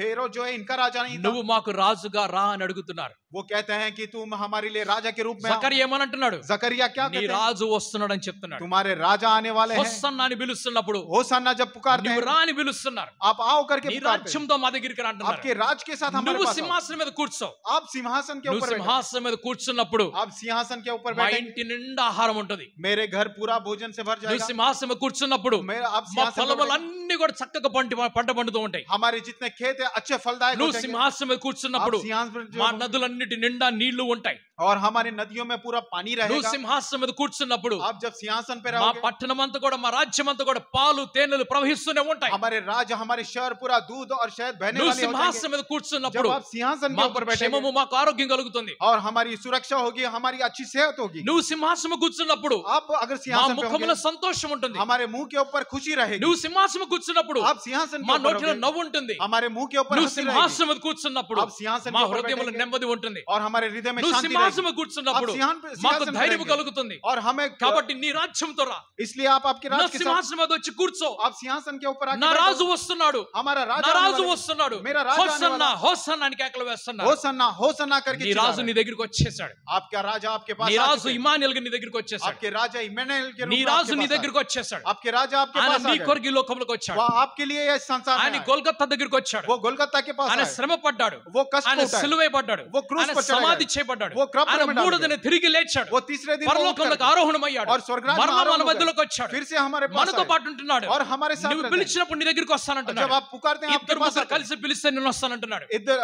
हेरोद जो है इनका राजा नहीं था. నువ్వు మాకు రాజుగా రా అని అడుగుతున్నారు. वो कहते हैं कि तुम हमारे लिए राजा के रूप में आओ. జకరియా ఏమనంటున్నాడు? जकरिया क्या నీ कहते हैं? రాజు వస్తున్నాడని చెప్తున్నాడు. तुम्हारे राजा आने वाले हैं. హోసన్నా అని పిలుస్తున్నప్పుడు होसन्ना जब पुकारते నువ్వు हैं రా అని పిలుస్తున్నారు. आप आओ करके నీ पुकारते हैं. రాజ్యంతో మా దగ్గరికి రా అంటున్నారు. आपके राज के साथ हमारे నువ్వు पास आओ. సింహాసనం మీద కూర్చో. आप सिंहासन के నువ్వు ऊपर बैठो. సింహాసనం మీద కూర్చున్నప్పుడు आप सिंहासन के ऊपर మా बैठे. ఇంటి నిండా ఆహారం ఉంటది. मेरे घर पूरा भोजन से भर నువ్వు जाएगा. సింహాసనం మీద కూర్చున్నప్పుడు मेरा आप మా सिंहासन पर बैठे. పొలములన్నీ కూడా చక్కగా పంట పండుతూ ఉంటాయి. हमारे जितने खेत है अच्छे फलदायक हो నువ్వు जाएंगे. సింహాసనం మీద కూర్చున్నప్పుడు आप सिंहासन पर మా जो- నదులన్నిటి నిండా నీళ్లు ఉంటాయి. और हमारे नदियों में पूरा पानी నువ్వు रहेगा. సింహాసనం మీద కూర్చున్నప్పుడు आप जब सिंहासन पे మా रहोगे పట్టణం అంతా కూడా మా రాజ్యం అంతా కూడా పాలు తేనెలు ప్రవహిస్తూనే ఉంటాయి. हमारे राज्य हमारे शहर पूरा दूध और शहद बहने నువ్వు वाले हो సింహాసనం जाएंगे. మీద కూర్చున్నప్పుడు जब आप सिंहासन के మాకు ऊपर बैठेंगे క్షేమము మాకు ఆరోగ్యం కలుగుతుంది. और हमारी सुरक्षा होगी, हमारी अच्छी सेहत होगी. నువ్వు సింహాసనం కూర్చున్నప్పుడు आप अगर మా सिंहासन पे ముఖములో होंगे సంతోషం ఉంటుంది. हमारे मुंह के ऊपर खुशी रहेगी. నువ్వు సింహాసనం సింహాసనం కూర్చున్నప్పుడు आप सिंहासन మా के ऊपर నోటిలో होगे, నవ్వు ఉంటుంది. हमारे मुंह के ऊपर నువ్వు हंसी रहेगी, సింహాసనం మీద కూర్చున్నప్పుడు आप सिंहासन మా के ऊपर హృదయంలో बैठेंगे నెమ్మది ఉంటుంది. और हमारे हृदय में నువ్వు शांति సింహాసనం रहेगी, మీద కూర్చున్నప్పుడు आप మాకు सिंहासन ధైర్యం रहेंगे, కలుగుతుంది. और हमें కాబట్టి నీ రాజ్యంతో రా, इसलिए आप आपके నా राज के साथ సింహాసనం మీద వచ్చి కూర్చో. आप सिंहासन के ऊपर आके నా बैठो, రాజు వస్తున్నాడు, हमारा నా राजा आने రాజు वाला है, వస్తున్నాడు, मेरा राजा आने హోసన్నా वाला హోసన్నా అని కేకలు వేస్తున్నాడు. होसन्ना होसन्ना करके నీ चिल्ला రాజు रहा నీ है। దగ్గరికి వచ్చేసాడు. आपका राजा आपके पास నీ आ రాజు चुके हैं। ఇమానుయేల్ గా నీ దగ్గరికి వచ్చేసాడు. आपके राजा इम्मानुएल के रूप నీ में రాజు आपके నీ पास आए। దగ్గరికి వచ్చేసాడు. आपके राजा आपके ఆయన पास आ నీ गए। కొరకు ఈ లోకంలోకి వచ్చాడు. वो आपके लिए ये संसार ఆయన में आए। గొల్గొతా దగ్గరికి వచ్చాడు. वो गोलगत्ता के पास ఆయన आए। శ్రమ పడ్డాడు, वो कष्ट ఆయన उठाए, సిలువేయబడ్డాడు, वो क्रूस ఆయన पर चढ़ा సమాధి गया, చేయబడ్డాడు, वो क्रब ఆయన में डाल 3వ दिया, దినం తిరిగి లేచాడు, वो तीसरे दिन वो పరలోకంలోకి उठकर ఆరోహణమయ్యాడు, और स्वर्गराज में మరలా आरोहण మన हो गए। మధ్యలోకి వచ్చాడు, फिर से हमारे पास మనతో आए పాటు ఉంటున్నాడు. और हमारे साथ నువ్వు रहते हैं। పిలిచినప్పుడు నీ దగ్గరికి जब వస్తానంటున్నాడు. आप पुकारते हैं आपके ఇద్దరు पास ముగ్గురు आते हैं। కలిసి పిలిస్తే నేను వస్తానంటున్నాడు. इधर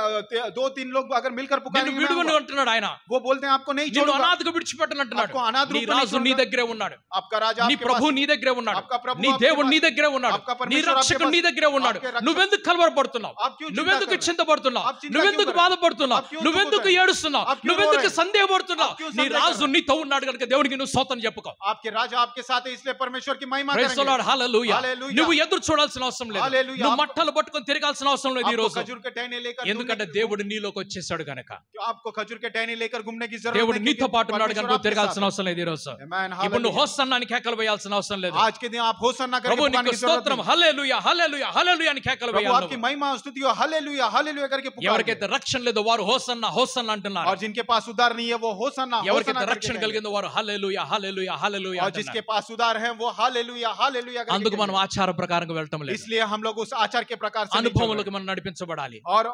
दो तीन लोग अगर मिलकर నిన్ను पुकारेंगे मैं విడువను आऊंगा। అంటున్నాడు ఆయన. वो बोलते हैं आपको नहीं నిన్ను छोड़ूंगा। అనాథగా విడిచిపెట్టనంటున్నాడు. आपको अनाथ నీ रूप में नहीं రాజు నీ छोड़ूंगा। దగ్గరే ఉన్నాడు, आपका राजा నీ आपके ప్రభు पास, నీ దగ్గరే ఉన్నాడు, आपका प्रभु నీ आपके దేవుడు पास, నీ దగ్గరే ఉన్నాడు, आपका నీ परमेश्वर आपके రక్షకుడు पास, నీ దగ్గరే ఉన్నాడు. आपके रक्षक- నువ్వెందుకు కలవరపడుతున్నావు? आप क्यों चिंता నువ్వెందుకు कर रहे हैं? చింతపడుతున్నావు? आप चिंता నువ్వెందుకు क्यों कर रहे हैं? బాధపడుతున్నావు? आप क्यों నువ్వెందుకు दुख ఏడుస్తున్నావు? आप क्यों నువ్వెందుకు रो रहे हैं? సందేహపడుతున్నావు? आप क्यों నీ संदेह రాజు कर रहे నీతో ఉన్నాడు కనుక దేవునికి నువ్వు స్తోత్రం చెప్పుకో. आपके राजा आपके साथ है, इसलिए परमेश्वर की महिमा ప్రైజ్ ది करेंगे। లార్డ్, హల్లెలూయా. హల్లెలూయా. నువ్వు ఎదురు చూడాల్సిన అవసరం లేదు, హల్లెలూయా. నువ్వు మట్టలు పట్టుకొని తిరగాల్సిన అవసరం లేదు ఈ आपको రోజు. खजूर के टहनी लेकर ఎందుకంటే घूमने- దేవుడు నీలోకి వచ్చేసాడు కనుక, आपको खजूर के टहनी लेकर घूमने की जरूरत దేవుడు नहीं, నీతో क्योंकि పాటు ఉన్నాడు परमेश्वर కనుక आपके తిరగాల్సిన साथ అవసరం లేదు ఈ రోజు. है। Amen, ఇప్పుడు నువ్వు hallelujah। హోసన్నా అని కేకలు వేయాల్సిన అవసరం లేదు. आज के दिन आप होसन्ना करके ప్రభు पुकारने నీకు की जरूरत స్తోత్రం, नहीं। హల్లెలూయా హల్లెలూయా హల్లెలూయా అని కేకలు प्रभु వేయాలి आपकी నువ్వు. महिमा स्तुति हो, हालेलुया हालेलुया करके पुकारो। ఎవరికైతే రక్షణ లేదో వారు హోసన్నా హోసన్నా అంటున్నారు. और जिनके पास उद्धार नहीं है वो होसन्ना होसन्ना ఎవరికైతే करके రక్షణ कहेंगे। కలిగిందో వారు హల్లెలూయా హల్లెలూయా హల్లెలూయా और అంటున్నారు. जिसके पास उद्धार है वो हालेलुया हालेलुया करके అందుకు మనం कहेंगे। ఆచార ప్రకారంగా వెళ్ళటం లేదు, इसलिए हम लोग उस आचार के प्रकार से नहीं चल అనుభవంలోకి रहे। మనం నడిపించబడాలి. और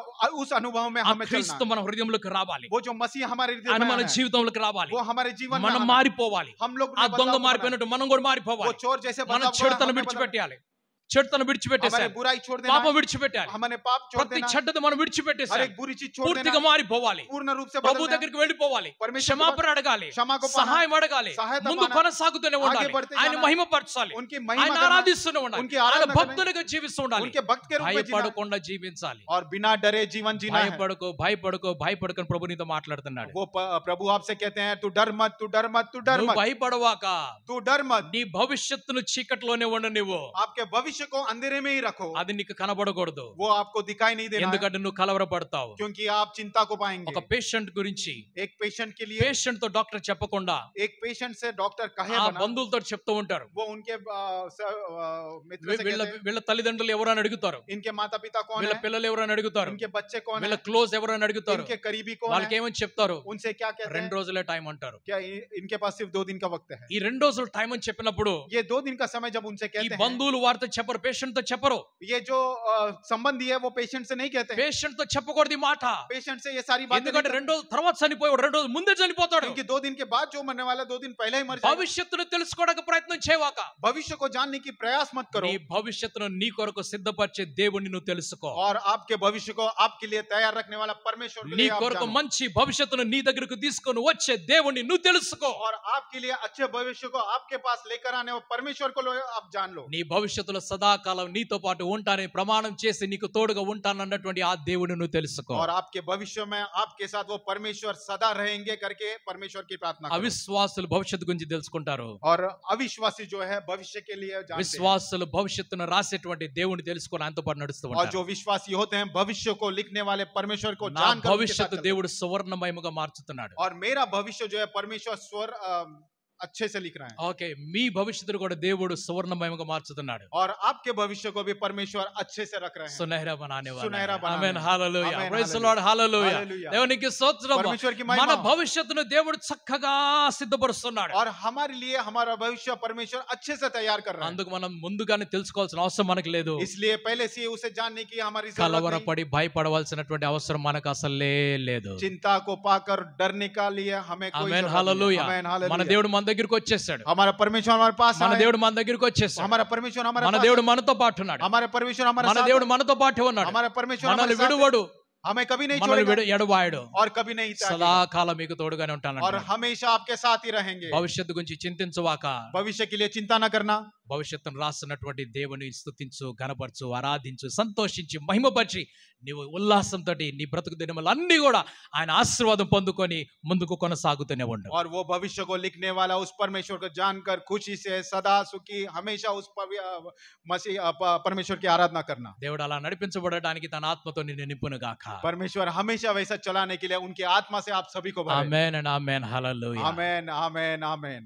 उस अनुभव में ఆ हमें క్రీస్తు चलना है। మన హృదయంలోకి రావాలి, वो जो मसीह हमारे हृदय ఆయన में మన है, జీవితంలోకి రావాలి, वो हमारे जीवन में మనం आना है। మారిపోవాలి. हम लोग ఆ ने దొంగ बदलाव को మారిపోయినట్టు మనం కూడా बनाना है। మారిపోవాలి. वो चोर जैसे మనం बदलाव చెడుతను हमें बदलाव- విడిచిపెట్టాలి, చెడుతను हमारे విడిచిపెట్టేసాలి, बुराई छोड़ देना పాపం है, విడిచిపెట్టాలి, हमने पाप छोड़ ప్రతి देना है, చెడ్డది మనం हर విడిచిపెట్టేసాలి, एक बुरी चीज छोड़ పూర్తిగా देना है, మారిపోవాలి, पूर्ण रूप से ప్రభు बदलना है। దగ్గరికి వెళ్ళిపోవాలి, परमेश्वर క్షమాపణ అడగాలి, क्षमा को पाना, సహాయం అడగాలి, सहायता ముందు पाना, కొనసాగుతూనే आगे ఉండాలి, बढ़ते ఆయన जाना, మహిమపరచాలి, उनकी महिमा ఆయన करना, ఆరాధిస్తూనే ఉండాలి, उनकी ఆయన आराधना करना, భక్తులుగా జీవిస్తూ ఉండాలి, उनके भक्त के रूप में जीना है, భయపడకుండా జీవించాలి. और बिना डरे जीवन जीना है। భయపడకు భయపడకు భయపడకని ప్రభు నీతో మాట్లాడుతున్నాడు. वो प्रभु आपसे कहते हैं तू डर मत तू डर मत तू डर నువ్వు मत భయపడవాక, तू डर मत। నీ భవిష్యత్తును చీకట్లోనే ఉండనివ్వు, आपके भविष्य को अंधेरे में ही रखो, అది నీకు కనబడకూడదు. वो आपको दिखाई नहीं देना है, ఎందుకంటే నువ్వు కలవరపడతావు. क्योंकि आप चिंता को पाएंगे। ఒక పేషెంట్ గురించి एक पेशेंट के लिए పేషెంట్ తో డాక్టర్ చెప్పకుండా एक पेशेंट से डॉक्टर कहे ఆ बना, బంధువులతో చెప్తూ ఉంటారు. वो उनके मित्र से వీళ్ళ कहते हैं, వీళ్ళ తల్లిదండ్రులు ఎవరు అని అడుగుతారు, इनके माता पिता कौन వీళ్ళ है, పిల్లలు ఎవరు అని అడుగుతారు, इनके बच्चे कौन వీళ్ళ है, క్లోజ్ ఎవరు అని అడుగుతారు. इनके करीबी कौन వాళ్ళకి है, ఏమని చెప్తారు, उनसे क्या कहते 2 हैं, రోజులే టైం అంటారు. क्या इनके पास सिर्फ 2 दिन का वक्त है। ఈ 2 రోజులు టైం అని చెప్పినప్పుడు ये 2 दिन का समय जब उनसे ఈ कहते हैं, బంధువులు వారితో చెప్పరు, పేషెంట్ తో చెప్పరు. ये जो संबंधी है वो पेशेंट से नहीं कहते हैं, పేషెంట్ తో చెప్పకూడదు ఈ మాట, पेशेंट से ये सारी बातें नहीं ఎందుకంటే कहते, 2 రోజుల తర్వాత చనిపోయాడు, 2 రోజుల ముందే చనిపోతాడు. क्योंकि 2 दिन के बाद जो मरने वाला 2 दिन पहले ही मर जाएगा। భవిష్యత్తును తెలుసుకోవడానికి ప్రయత్నం చేయవాక, भविष्य को जानने की प्रयास मत करो, నీ భవిష్యత్తును నీ కొరకు సిద్ధపరిచే దేవుణ్ణి నువ్వు తెలుసుకో. और आपके भविष्य को आपके लिए तैयार रखने वाला परमेश्वर के నీ लिए आप కొరకు जानो। మంచి భవిష్యత్తును నీ దగ్గరకు తీసుకొని వచ్చే దేవుణ్ణి నువ్వు తెలుసుకో. और आपके लिए अच्छे भविष्य को आपके पास लेकर आने और परमेश्वर को आप जान लो। నీ భవిష్యత్తులో సదాకాలం నీతో పాటు ఉంటానని ప్రమాణం చేసి నీకు తోడుగా ఉంటానన్నటువంటి ఆ దేవుని నువ్వు తెలుసుకో. और आपके भविष्य में आपके साथ वो परमेश्वर सदा रहेंगे करके परमेश्वर की प्रार्थना करो। అవిశ్వాసులు భవిష్యత్తు గురించి తెలుసుకుంటారు, और अविश्वासी जो है भविष्य के लिए जानते हैं, విశ్వాసులు భవిష్యత్తును రాసేటువంటి దేవుని తెలుసుకొని ఆయనతో పాటు నడుస్తూ और ఉంటారు. जो विश्वासी होते हैं भविष्य को लिखने वाले परमेश्वर को నా जानकर उनके साथ భవిష్యత్తు चलते हैं। దేవుడు సువర్ణమయముగా మార్చుతున్నాడు. और मेरा भविष्य जो है परमेश्वर स्वर अच्छे से लिख रहा है, ఓకే, మీ భవిష్యత్తును కూడా దేవుడు సువర్ణమయముగా మార్చుతున్నాడు. और आपके भविष्य को भी परमेश्वर अच्छे से रख रहे हैं। సునహరా బనానే వాలా. సునహరా బనానే. ఆమేన్, హల్లెలూయా. ఆమేన్, ప్రైజ్ ది హల్లెలూయా. లార్డ్, హల్లెలూయా. హల్లెలూయా. దేవునికి స్తోత్రం. परमेश्वर की మన महिमा। భవిష్యత్తును దేవుడు చక్కగా సిద్ధపరుస్తున్నాడు. और हमारे लिए हमारा भविष्य परमेश्वर अच्छे से तैयार कर रहा है, అందుకు మనం ముందుగానే తెలుసుకోవాల్సిన అవసరం మనకు లేదు. इसलिए पहले से उसे जानने की हमारी जरूरत नहीं। కలవరపడి భయపడవలసినటువంటి అవసరం మనకు అసలే లేదు. चिंता को पाकर डरने का लिए हमें कोई ఆమేన్, जरूरत नहीं है। హల్లెలూయా. आमेन, మన हालेलुया। దేవుడు మన దగ్గరికి వచ్చేసాడు, हमारा परमेश्वर हमारे पास మన आया, దేవుడు మన దగ్గరికి వచ్చేసాడు, हमारा परमेश्वर हमारे మన पास దేవుడు है, మనతో పాటు ఉన్నాడు, हमारे परमेश्वर हमारे మన साथ దేవుడు है, మనతో పాటు ఉన్నాడు, हमारा परमेश्वर మనల్ని हमारे साथ है, విడువడు, हमें कभी नहीं మనల్ని छोड़ेगा ఎడబాయడు, और कभी नहीं त्यागेगा, సదాకాలం మీకు తోడుగానే और ఉంటాను. हमेशा आपके साथ ही रहेंगे। భవిష్యత్తు గురించి చింతించువాక, भविष्य के लिए चिंता न करना, భవిష్యత్తును రాస్తున్నటువంటి దేవుని స్తుతించు, ఘనపరచు, ఆరాధించు, సంతోషించి, మహిమపరిచి నీవు ఉల్లాసంతో నీ బ్రతుకు దినములు అన్ని కూడా ఆయన ఆశీర్వాదం పొందుకొని ముందుకు కొనసాగుతూనే ఉండు. और वो भविष्य को लिखने वाला उस परमेश्वर को जानकर खुशी से सदा सुखी हमेशा उस मसीह परमेश्वर की आराधना करना. దేవుడు అలా నడిపించబడడానికి తన ఆత్మతో నిన్ను నింపును గాక. परमेश्वर हमेशा वैसा चलाने के लिए उनकी आत्मा से आप सभी को भरे. ఆమేన్ and amen. Hallelujah. Amen amen amen.